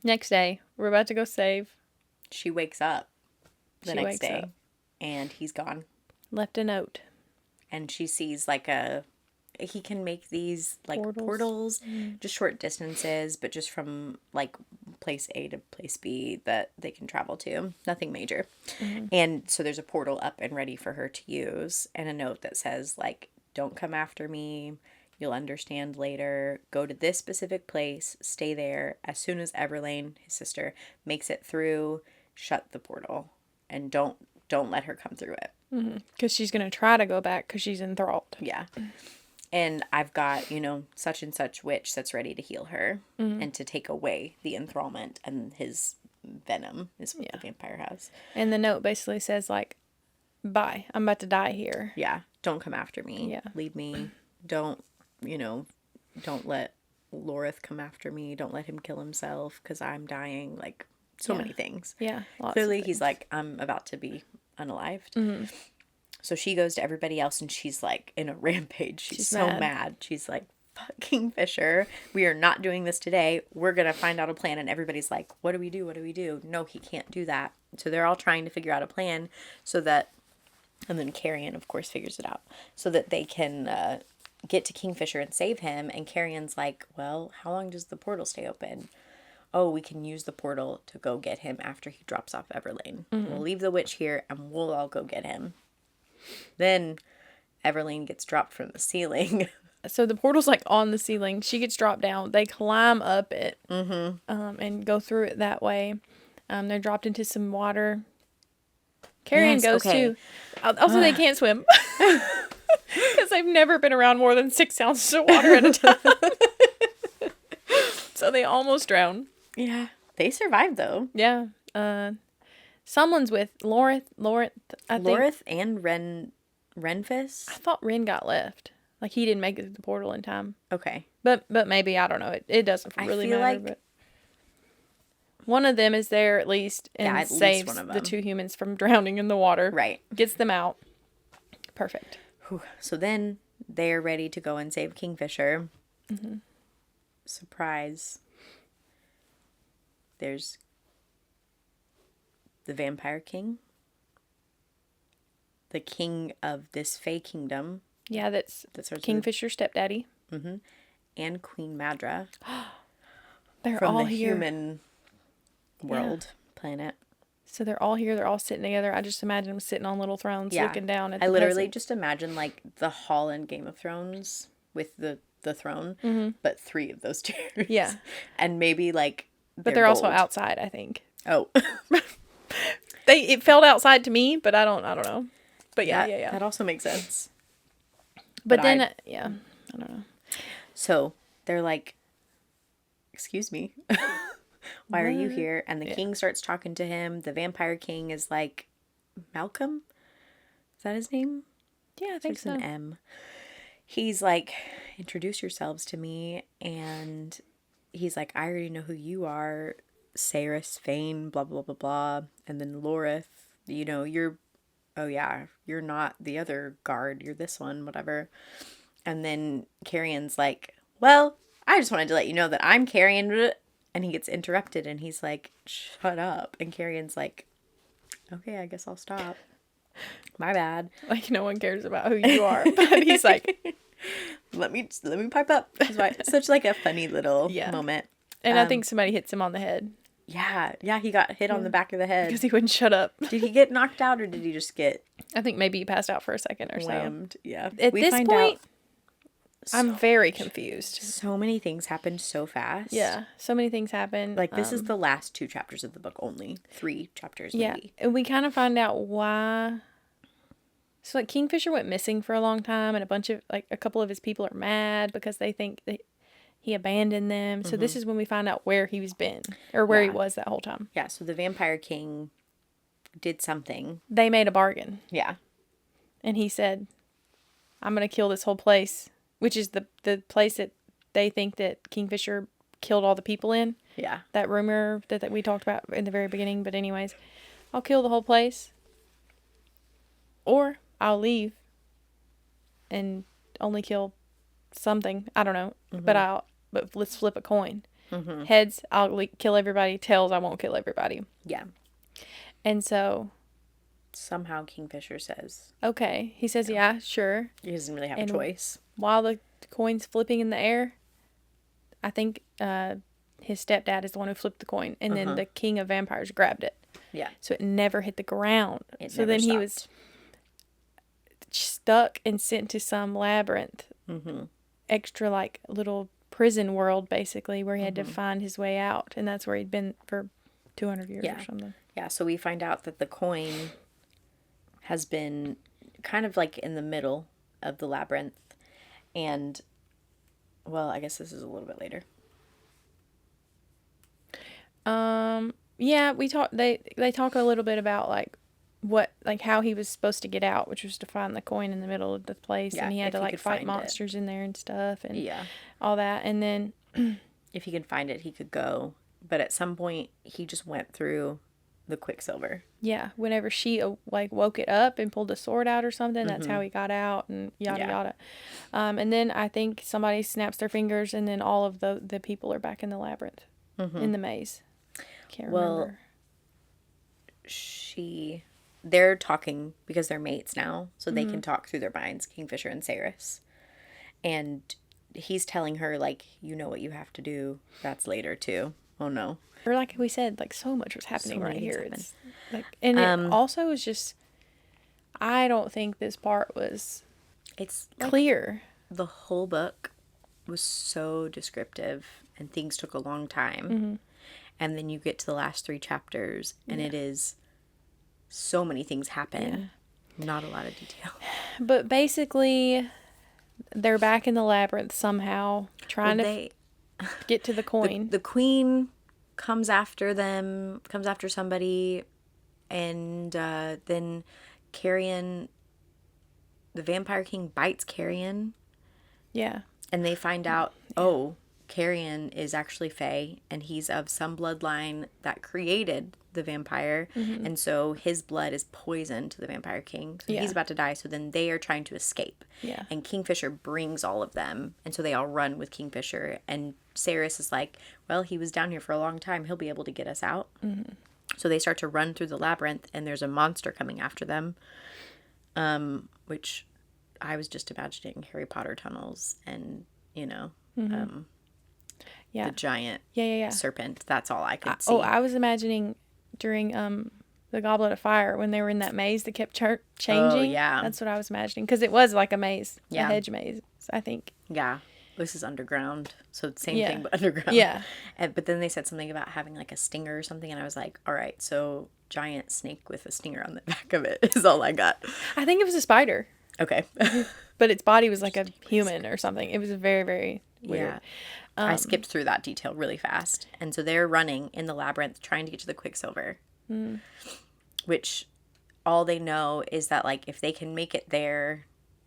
next day, we're about to go save. She wakes up the next day and he's gone. Left a note. And she sees he can make these like portals just short distances, but just from like place A to place B that they can travel to. Nothing major. And so there's a portal up and ready for her to use, and a note that says like, don't come after me. You'll understand later. Go to this specific place. Stay there. As soon as Everlane, his sister, makes it through, shut the portal. And don't let her come through it. Because she's going to try to go back because she's enthralled. Yeah. And I've got, such and such witch that's ready to heal her and to take away the enthrallment and his venom is what the vampire has. And the note basically says like, bye. I'm about to die here. Yeah. Don't come after me. Yeah. Leave me. Don't let Lorith come after me. Don't let him kill himself because I'm dying. Like, so many things. Yeah. Clearly, he's like, I'm about to be unalived. So she goes to everybody else and she's like in a rampage. She's so mad. She's like, fucking Fisher, we are not doing this today. We're going to find out a plan. And everybody's like, what do we do? What do we do? No, he can't do that. So they're all trying to figure out a plan so that, and then Carrion, of course, figures it out so that they can get to Kingfisher and save him. And Carrion's like, well, how long does the portal stay open? Oh, we can use the portal to go get him after he drops off Everlane. We'll leave the witch here and we'll all go get him. Then Everlane gets dropped from the ceiling. So the portal's like on the ceiling. She gets dropped down. They climb up it and go through it that way. They're dropped into some water. Carrion goes too. Also, they can't swim because they've never been around more than 6 ounces of water at a time. So they almost drown. Yeah. They survived, though. Yeah. Someone's with Lorith, I think. Lorith and Renfis? I thought Ren got left. Like, he didn't make it to the portal in time. Okay. But maybe, I don't know. It doesn't really matter. Like, but one of them is there at least and saves the 2 humans from drowning in the water. Right. Gets them out. Perfect. So then they're ready to go and save Kingfisher. Surprise. There's the Vampire King. The king of this Fey kingdom. Yeah, that's Kingfisher's stepdaddy. And Queen Madra. They're from all the here. Human world planet. So they're all here. They're all sitting together. I just imagine them sitting on little thrones looking down at I literally just imagine like the hall in Game of Thrones with the throne, but 3 of those chairs. Yeah. And maybe like but they're also outside, I think. Oh. It felt outside to me, but I don't know. But yeah. That also makes sense. But then I don't know. So they're like, excuse me, why are you here? And the king starts talking to him. The Vampire King is like, Malcolm? Is that his name? Yeah, I think so. An M. He's like, introduce yourselves to me. And he's like, I already know who you are. Saris Fane, blah, blah, blah, blah. And then Lorith, you're not the other guard. You're this one, whatever. And then Carrion's like, well, I just wanted to let you know that I'm Carrion. And he gets interrupted and he's like, shut up. And Carrion's like, okay, I guess I'll stop. My bad. Like, no one cares about who you are. But he's like, let me pipe up. It's such like a funny little moment. And I think somebody hits him on the head. Yeah, he got hit on the back of the head. Because he wouldn't shut up. Did he get knocked out or did he just get... I think maybe he passed out for a second or slammed. So. Yeah. At this point, I'm very confused. So many things happened so fast. Yeah, so many things happened. Like, this is the last 2 chapters of the book only. 3 chapters, maybe. Yeah, and we kind of find out why... So, like, Kingfisher went missing for a long time, and a couple of his people are mad because they think that he abandoned them. So this is when we find out where he's been, or where he was that whole time. Yeah, so the Vampire King did something. They made a bargain. Yeah. And he said, I'm going to kill this whole place, which is the place that they think that Kingfisher killed all the people in. Yeah. That rumor that we talked about in the very beginning. But anyways, I'll kill the whole place. Or I'll leave and only kill something. I don't know. But let's flip a coin. Heads, I'll kill everybody. Tails, I won't kill everybody. Yeah. And so... somehow Kingfisher says... okay. He says, yeah, sure. He doesn't really have a choice. While the coin's flipping in the air, I think his stepdad is the one who flipped the coin. And then the king of vampires grabbed it. Yeah. So it never hit the ground. So then he was stuck and sent to some labyrinth. Extra, like, little prison world, basically, where he had to find his way out. And that's where he'd been for 200 years or something. Yeah, so we find out that the coin has been kind of, like, in the middle of the labyrinth. And, well, I guess this is a little bit later. Yeah, they talk a little bit about, like, how he was supposed to get out, which was to find the coin in the middle of the place, and he had to, like, fight monsters in there and stuff, and all that, and then if he could find it, he could go, but at some point, he just went through the Quicksilver. Yeah, whenever she, like, woke it up and pulled the sword out or something, that's how he got out, and yada yada, and then I think somebody snaps their fingers, and then all of the people are back in the labyrinth, in the maze. Can't remember. they're talking because they're mates now, so they can talk through their minds, Kingfisher and Saris. And he's telling her, like, you know what you have to do. That's later, too. Oh, no. Or like we said, like, so much was happening right here. It's like, and it also was just, I don't think this part was clear. The whole book was so descriptive, and things took a long time. And then you get to the last 3 chapters, and it is so many things happen. Yeah. Not a lot of detail. But basically, they're back in the labyrinth somehow, trying to get to the coin. The queen comes after them, comes after somebody, and then Carrion, the Vampire King, bites Carrion. Yeah. And they find out, Carrion is actually Fae, and he's of some bloodline that created the vampire, and so his blood is poison to the Vampire King. So he's about to die, so then they are trying to escape. Yeah. And Kingfisher brings all of them, and so they all run with Kingfisher, and Saris is like, well, he was down here for a long time. He'll be able to get us out. So they start to run through the labyrinth, and there's a monster coming after them, which I was just imagining Harry Potter tunnels and, you know, the giant serpent. That's all I could see. I was imagining during the Goblet of Fire when they were in that maze that kept changing. Oh, yeah. That's what I was imagining. Because it was like a maze. A hedge maze, I think. Yeah. This is underground. So same thing, but underground. Yeah. But then they said something about having like a stinger or something. And I was like, all right, so giant snake with a stinger on the back of it is all I got. I think it was a spider. Okay. But its body was like a human or something. It was very, very weird. Yeah. I skipped through that detail really fast. And so they're running in the labyrinth trying to get to the Quicksilver. Which all they know is that, like, if they can make it there,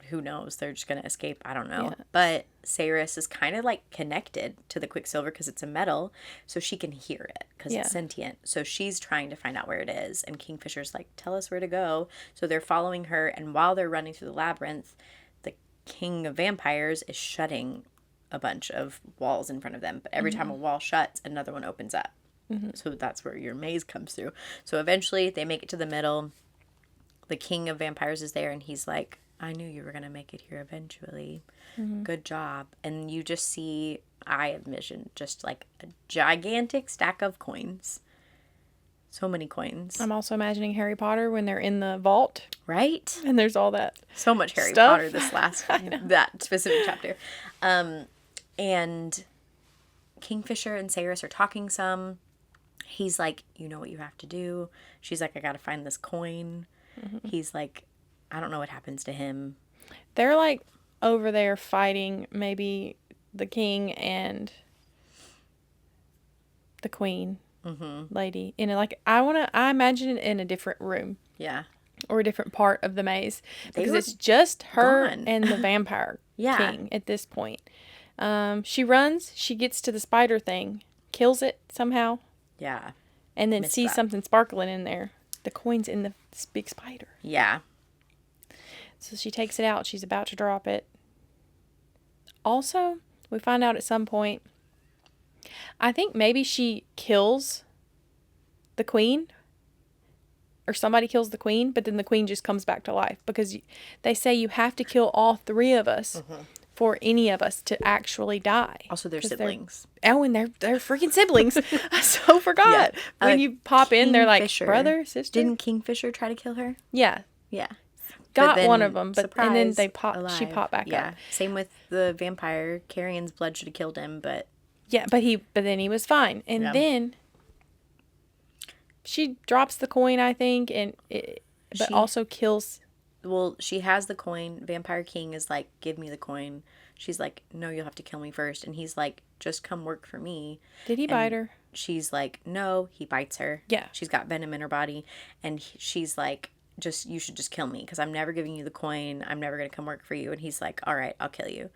who knows? They're just going to escape. I don't know. Yeah. But Saris is kind of, like, connected to the Quicksilver because it's a metal. So she can hear it because it's sentient. So she's trying to find out where it is. And Kingfisher's like, tell us where to go. So they're following her. And while they're running through the labyrinth, the king of vampires is shutting a bunch of walls in front of them. But every time a wall shuts, another one opens up. So that's where your maze comes through. So eventually they make it to the middle. The king of vampires is there, and he's like, I knew you were going to make it here eventually. Good job. And you just see, I envision just like a gigantic stack of coins. So many coins. I'm also imagining Harry Potter when they're in the vault. Right? And there's all that so much Harry stuff. Potter this last, that specific chapter. And Kingfisher and Saris are talking some. He's like, you know what you have to do. She's like, I got to find this coin. He's like, I don't know what happens to him. They're like over there fighting maybe the king and the queen lady. In like, I imagine it in a different room. Yeah. Or a different part of the maze. Because it's just her and the vampire king at this point. She runs, she gets to the spider thing, kills it somehow. Yeah. And then sees something sparkling in there. The coin's in the big spider. Yeah. So she takes it out. She's about to drop it. Also, we find out at some point, I think maybe she kills the queen. Or somebody kills the queen, but then the queen just comes back to life. Because they say you have to kill all 3 of us. For any of us to actually die. Also, they're siblings. And they're freaking siblings. I so forgot. Yeah. When you pop in, they're like brother, sister. Didn't Kingfisher try to kill her? Yeah. Yeah. Got one of them, and then they she popped back up. Same with the vampire. Carrion's blood should have killed him, but but then he was fine. And then she drops the coin, I think, but also kills. Well, she has the coin. Vampire King is like, give me the coin. She's like, no, you'll have to kill me first. And he's like, just come work for me. Did he bite her? She's like, no, he bites her. Yeah. She's got venom in her body. And she's like, you should just kill me because I'm never giving you the coin. I'm never going to come work for you. And he's like, all right, I'll kill you.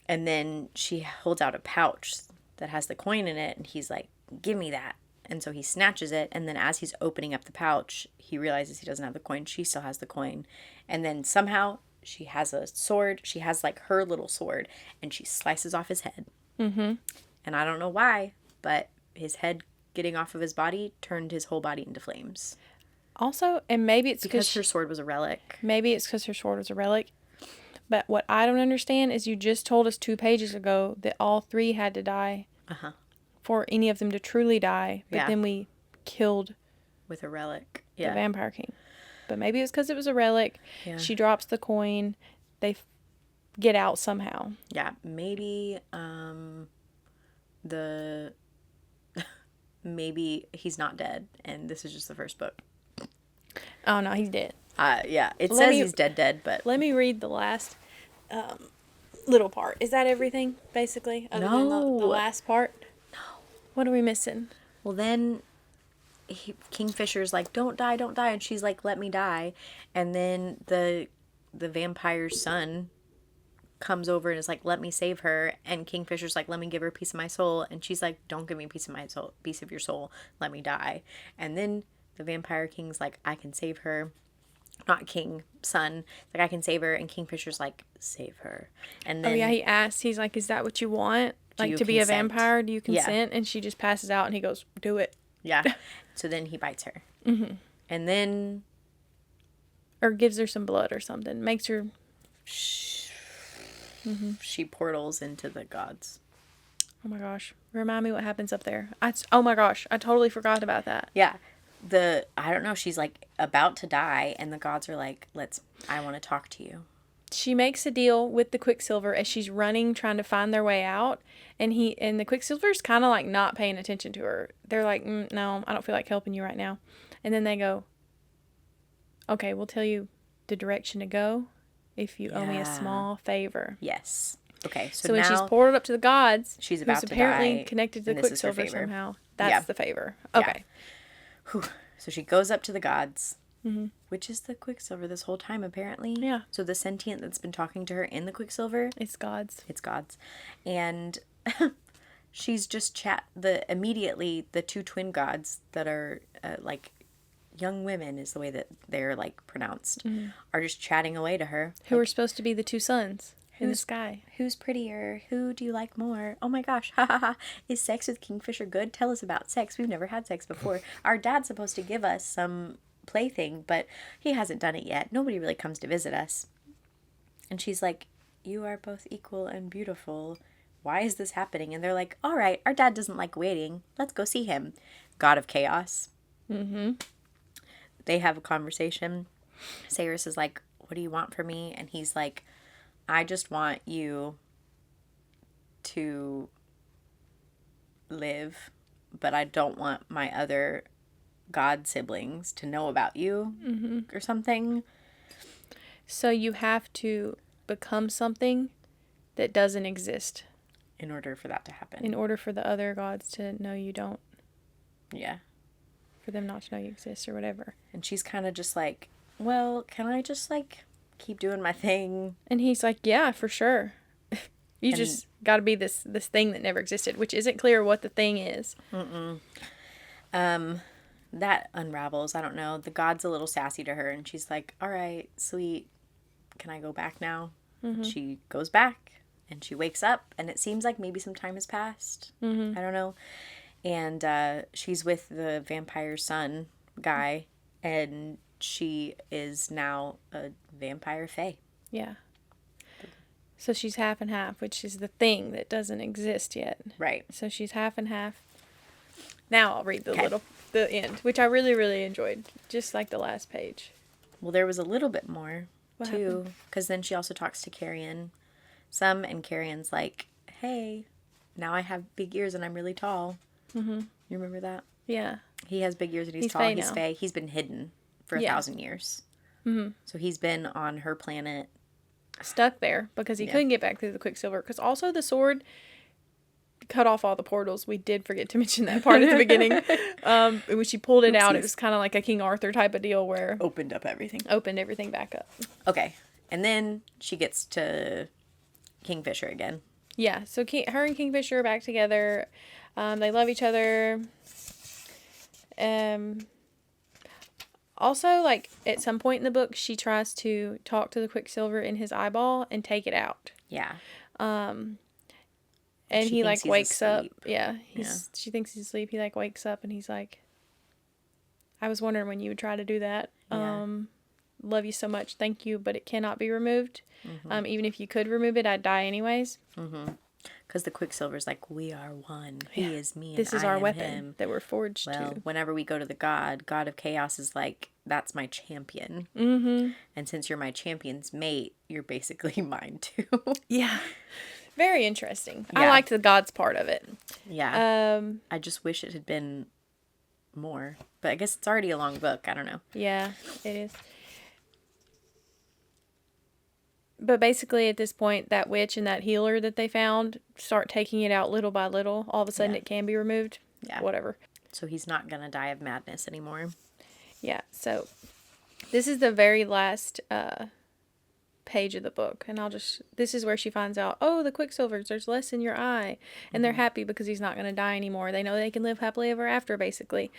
And then she holds out a pouch that has the coin in it. And he's like, give me that. And so he snatches it, and then as he's opening up the pouch, he realizes he doesn't have the coin. She still has the coin. And then somehow she has a sword. She has, like, her little sword, and she slices off his head. And I don't know why, but his head getting off of his body turned his whole body into flames. Also, and maybe it's because her sword was a relic. Maybe it's because her sword was a relic. But what I don't understand is you just told us 2 pages ago that all 3 had to die for any of them to truly die. But then we killed with a relic the Vampire King. But maybe it's because it was a relic. Yeah. She drops the coin. They get out somehow. Yeah, maybe maybe he's not dead and this is just the first book. Oh no, he's dead. Yeah, it says he's dead, but let me read the last little part. Is that everything, basically? Other than the last part? No. What are we missing? Well, then Kingfisher's like, don't die, and she's like, let me die. And then the vampire's son comes over and is like, let me save her. And Kingfisher's like, let me give her a piece of my soul. And she's like, don't give me a piece of your soul. Let me die. And then the Vampire King's like, I can save her. Not King, son. Like, I can save her. And Kingfisher's like, save her. And then, he asks, he's like, is that what you want? Like, to be a vampire? Do you consent? Yeah. And she just passes out and he goes, do it. Yeah. So then he bites her. Mm-hmm. And then... Or gives her some blood or something. Makes her... She portals into the gods. Oh my gosh. Remind me what happens up there. Oh my gosh. I totally forgot about that. Yeah. I don't know, she's like about to die and the gods are like, I want to talk to you. She makes a deal with the Quicksilver as she's running, trying to find their way out. And the Quicksilver's kind of like not paying attention to her. They're like, no, I don't feel like helping you right now. And then they go, okay, we'll tell you the direction to go if you owe me a small favor. Yes. Okay. So when she's portaled up to the gods, she's about to die. Apparently connected to the Quicksilver somehow. That's the favor. Okay. Yeah. Whew. So she goes up to the gods, which is the Quicksilver this whole time, apparently. Yeah. So the sentient that's been talking to her in the Quicksilver. It's gods. It's gods. And she's just immediately the 2 twin gods that are like young women is the way that they're like pronounced, are just chatting away to her. Who are supposed to be the 2 suns in the sky. Who's prettier? Who do you like more? Oh my gosh. Ha ha ha. Is sex with Kingfisher good? Tell us about sex. We've never had sex before. Our dad's supposed to give us some plaything, but he hasn't done it yet. Nobody really comes to visit us. And she's like, you are both equal and beautiful. Why is this happening? And they're like, all right, our dad doesn't like waiting. Let's go see him. God of Chaos. Mm-hmm. They have a conversation. Cyrus is like, what do you want from me? And he's like, I just want you to live, but I don't want my other god siblings to know about you or something. So you have to become something that doesn't exist. In order for that to happen. In order for the other gods to know you don't. Yeah. For them not to know you exist or whatever. And she's kind of just like, well, can I just like keep doing my thing? And he's like, yeah, for sure. You just got to be this thing that never existed, which isn't clear what the thing is. That unravels. I don't know. The god's a little sassy to her, and she's like, all right, sweet. Can I go back now? Mm-hmm. She goes back, and she wakes up, and it seems like maybe some time has passed. Mm-hmm. I don't know. And she's with the vampire son guy, and she is now a vampire fae. Yeah. So she's half and half, which is the thing that doesn't exist yet. Right. So she's half and half. Now I'll read the end, which I really, really enjoyed. Just like the last page. Well, there was a little bit more, too. Because then she also talks to Carrion. And Carrion's like, hey, now I have big ears and I'm really tall. Mm-hmm. You remember that? Yeah. He has big ears and he's tall. He's fae. He's been hidden for 1,000 years. Mm-hmm. So he's been on her planet. Stuck there because he couldn't get back through the Quicksilver. Because also the sword cut off all the portals. We did forget to mention that part at the beginning. When she pulled it out, it was kind of like a King Arthur type of deal where... Opened everything back up. Okay. And then she gets to Kingfisher again. Yeah. So her and Kingfisher are back together. They love each other. Also, like, at some point in the book, she tries to talk to the Quicksilver in his eyeball and take it out. Yeah. And he like wakes up. Asleep. Yeah. She thinks he's asleep. He like wakes up and he's like, I was wondering when you would try to do that. Yeah. Love you so much. Thank you. But it cannot be removed. Even if you could remove it, I'd die anyways. Because the Quicksilver's like, we are one. He is me and this is I our am weapon him. that we're forged Well, to. whenever we go to the God of Chaos is like, that's my champion. And since you're my champion's mate, you're basically mine too. Yeah. Very interesting. Yeah. I liked the gods part of it. Yeah. I just wish it had been more. But I guess it's already a long book. I don't know. Yeah, it is. But basically, at this point, that witch and that healer that they found start taking it out little by little. All of a sudden, it can be removed. Yeah. Whatever. So he's not going to die of madness anymore. Yeah. So this is the very last page of the book. And this is where she finds out, oh, the Quicksilvers, there's less in your eye. And they're happy because he's not going to die anymore. They know they can live happily ever after, basically.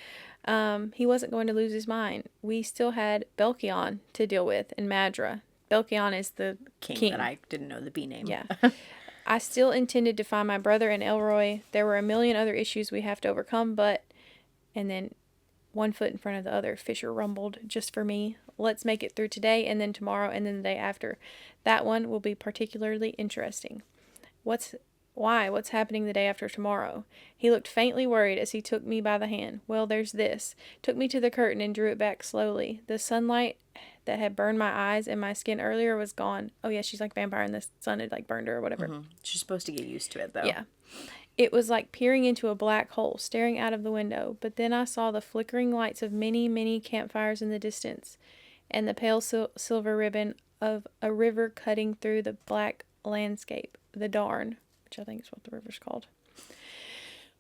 He wasn't going to lose his mind. We still had Belkion to deal with and Madra. Belkion is the king. That I didn't know the B name. Yeah. I still intended to find my brother and Elroy. There were a million other issues we have to overcome, but... And then, one foot in front of the other, Fisher rumbled, just for me. Let's make it through today, and then tomorrow, and then the day after. That one will be particularly interesting. What's happening the day after tomorrow? He looked faintly worried as he took me by the hand. Well, there's this. Took me to the curtain and drew it back slowly. The sunlight that had burned my eyes and my skin earlier was gone. Oh yeah, she's like vampire and the sun had like burned her or whatever. She's supposed to get used to it though. Yeah. It was like peering into a black hole, staring out of the window. But then I saw the flickering lights of many, many campfires in the distance, and the pale silver ribbon of a river cutting through the black landscape, the Darn, which I think is what the river's called.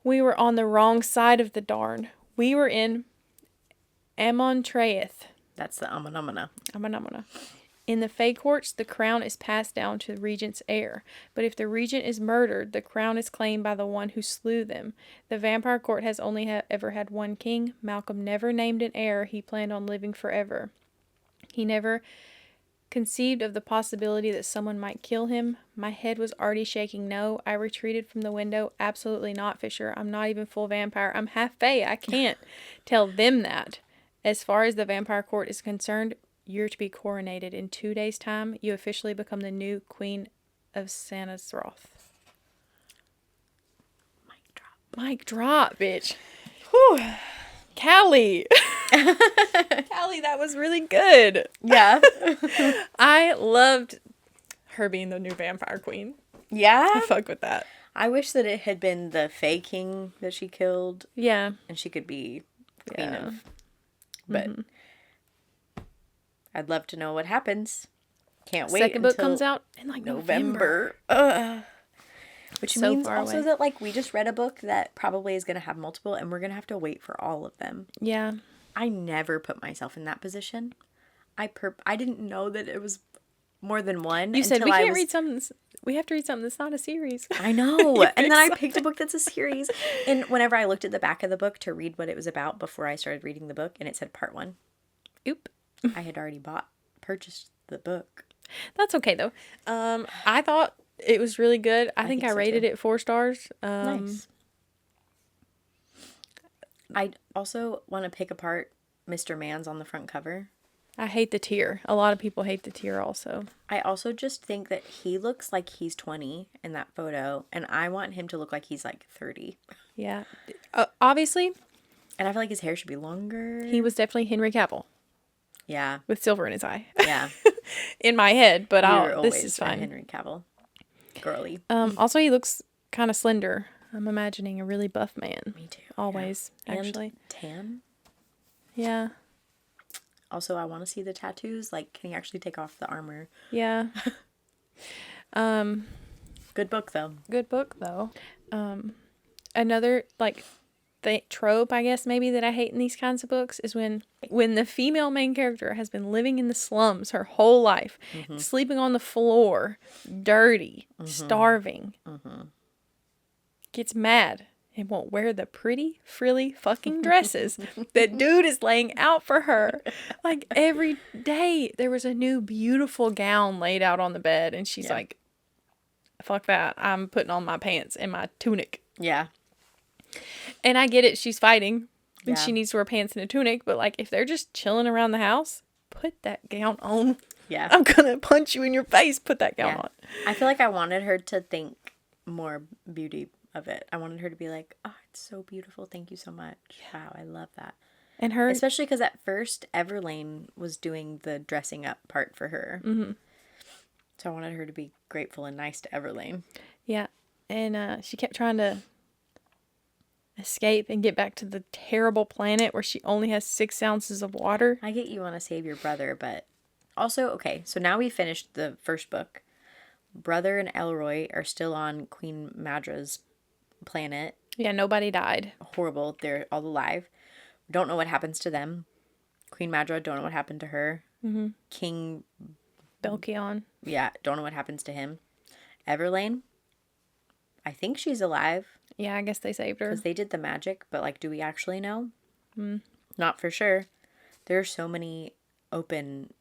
We were on the wrong side of the Darn. We were in Amontreath. That's the Amanamana. In the Fae courts, the crown is passed down to the regent's heir. But if the regent is murdered, the crown is claimed by the one who slew them. The vampire court has only ever had one king. Malcolm never named an heir. He planned on living forever. He never conceived of the possibility that someone might kill him. My head was already shaking. No, I retreated from the window. Absolutely not, Fisher. I'm not even full vampire. I'm half Fae. I can't tell them that. As far as the vampire court is concerned, you're to be coronated in 2 days' time. You officially become the new queen of Sanasroth. Mic drop, bitch. Whew. Callie. Callie, that was really good. Yeah. I loved her being the new vampire queen. Yeah? I fuck with that. I wish that it had been the Fae king that she killed. Yeah. And she could be queen of... But I'd love to know what happens. Can't wait Second book comes out in like November. Which means also that like we just read a book that probably is going to have multiple and we're going to have to wait for all of them. Yeah. I never put myself in that position. I didn't know that it was more than one. You said we can't read something. We have to read something that's not a series. I know. And then I picked a book that's a series. And whenever I looked at the back of the book to read what it was about before I started reading the book, and it said part 1. Oop. I had already purchased the book. That's okay though. I thought it was really good. I think I rated it 4 stars. Nice. I also want to pick apart Mr. Man's on the front cover. I hate the tear. A lot of people hate the tear also. I also just think that he looks like he's 20 in that photo, and I want him to look like he's like 30. Yeah. Obviously. And I feel like his hair should be longer. He was definitely Henry Cavill. Yeah. With silver in his eye. Yeah. In my head, but this is fine. Henry Cavill. Girly. Also, he looks kind of slender. I'm imagining a really buff man. Me too. Always, yeah. actually. And tan? Yeah. Also, I want to see the tattoos. Like, can he actually take off the armor? Yeah. Good book, though. Good book, though. Another, like, the trope, I guess, maybe that I hate in these kinds of books is when the female main character has been living in the slums her whole life, sleeping on the floor, dirty, starving, gets mad and won't wear the pretty, frilly fucking dresses that dude is laying out for her. Like, every day there was a new beautiful gown laid out on the bed, and she's like, fuck that. I'm putting on my pants and my tunic. Yeah. And I get it. She's fighting. And Yeah. she needs to wear pants and a tunic. But, like, if they're just chilling around the house, put that gown on. Yeah. I'm going to punch you in your face. Put that gown on. I feel like I wanted her to think more beauty of it. I wanted her to be like, oh, it's so beautiful. Thank you so much. Yeah. Wow, I love that. And her... Especially because at first, Everlane was doing the dressing up part for her. Mm-hmm. So I wanted her to be grateful and nice to Everlane. Yeah. And she kept trying to escape and get back to the terrible planet where she only has 6 ounces of water. I get you want to save your brother, but also, okay, so now we finished the first book. Brother and Elroy are still on Queen Madra's planet. Yeah, nobody died. Horrible. They're all alive. Don't know what happens to them. Queen Madra, don't know what happened to her. Mm-hmm. King Belkion. Yeah, don't know what happens to him. Everlane, I think she's alive. Yeah, I guess they saved her. Because they did the magic, but, like, do we actually know? Not for sure. There are so many open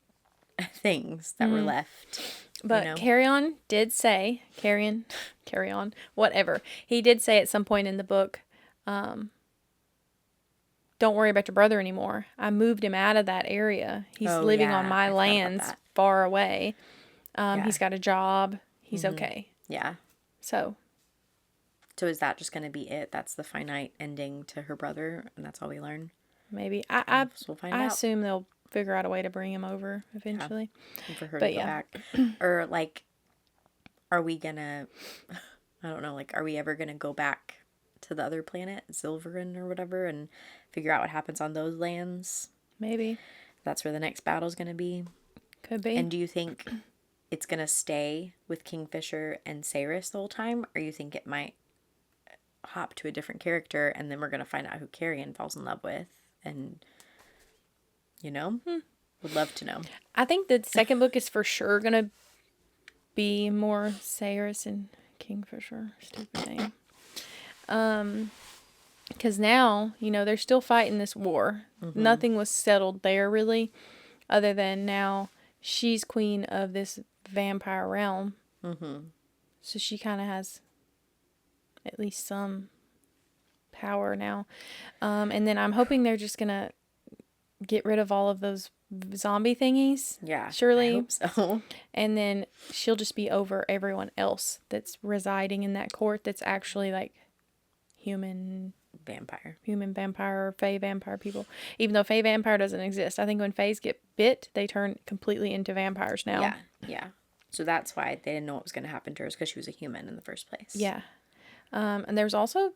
things that were left. But, you know? Carry on, whatever. He did say at some point in the book, don't worry about your brother anymore. I moved him out of that area. He's living on my lands far away. He's got a job. He's okay. Yeah. So is that just going to be it? That's the finite ending to her brother, and that's all we learn? Maybe. I assume they'll figure out a way to bring him over eventually. Yeah. And for her to go back. Or, like, are we going to... I don't know, like, are we ever going to go back to the other planet, Silverin or whatever, and figure out what happens on those lands? Maybe. That's where the next battle's going to be. Could be. And do you think it's going to stay with Kingfisher and Saris the whole time, or you think it might hop to a different character, and then we're going to find out who Carrion falls in love with, and, you know? Would love to know. I think the second book is for sure going to be more Saris and Kingfisher. Stupid name. Because now, you know, they're still fighting this war. Mm-hmm. Nothing was settled there, really, other than now she's queen of this vampire realm. Mm-hmm. So she kind of has at least some power now. And then I'm hoping they're just going to get rid of all of those zombie thingies. Yeah. Surely. I hope so. And then she'll just be over everyone else that's residing in that court that's actually like human vampire or fae vampire people. Even though fae vampire doesn't exist. I think when faes get bit, they turn completely into vampires now. Yeah. Yeah. So that's why they didn't know what was going to happen to her, because she was a human in the first place. Yeah. And there's also,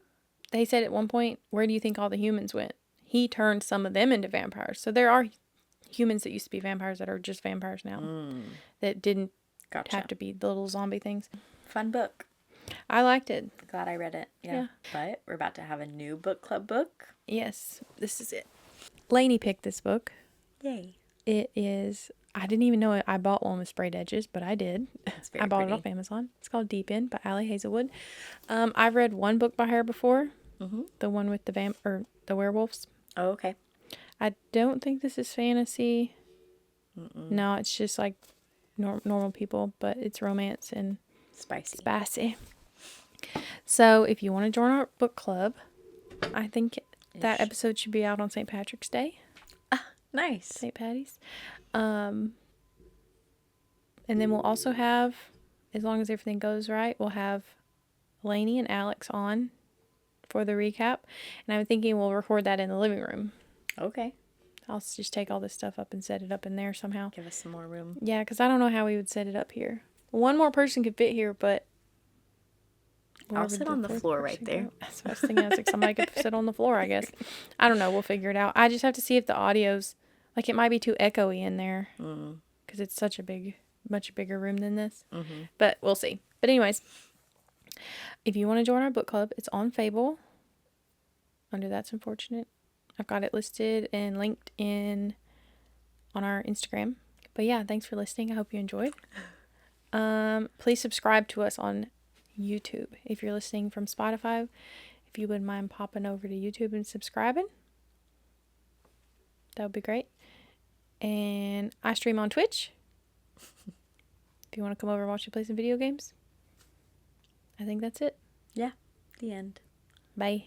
they said at one point, where do you think all the humans went? He turned some of them into vampires. So there are humans that used to be vampires that are just vampires now. That didn't have to be the little zombie things. Fun book. I liked it. Glad I read it. Yeah. But we're about to have a new book club book. Yes. This is it. Lainey picked this book. Yay. It is... I didn't even know I bought one with sprayed edges, but I did. I bought it off Amazon. It's called Deep End by Allie Hazelwood. I've read one book by her before. Mm-hmm. The one with the werewolves. Oh, okay. I don't think this is fantasy. Mm-mm. No, it's just like normal people, but it's romance and spicy. So if you want to join our book club, I think that episode should be out on St. Patrick's Day. Nice. St. Patty's. And then we'll also have, as long as everything goes right, we'll have Lainey and Alex on for the recap. And I'm thinking we'll record that in the living room. Okay. I'll just take all this stuff up and set it up in there somehow. Give us some more room. Yeah, because I don't know how we would set it up here. One more person could fit here, but... I'll sit on the floor right there. That's what I was thinking. I was like, somebody could sit on the floor, I guess. I don't know. We'll figure it out. I just have to see if the audio's... Like, it might be too echoey in there. Because it's such a much bigger room than this. Mm-hmm. But we'll see. But anyways, if you want to join our book club, it's on Fable. Under That's Unfortunate. I've got it listed and linked on our Instagram. But yeah, thanks for listening. I hope you enjoyed. Please subscribe to us on YouTube. If you're listening from Spotify, if you wouldn't mind popping over to YouTube and subscribing, that would be great. And I stream on Twitch. If you want to come over and watch me play some video games. I think that's it. Yeah. The end. Bye.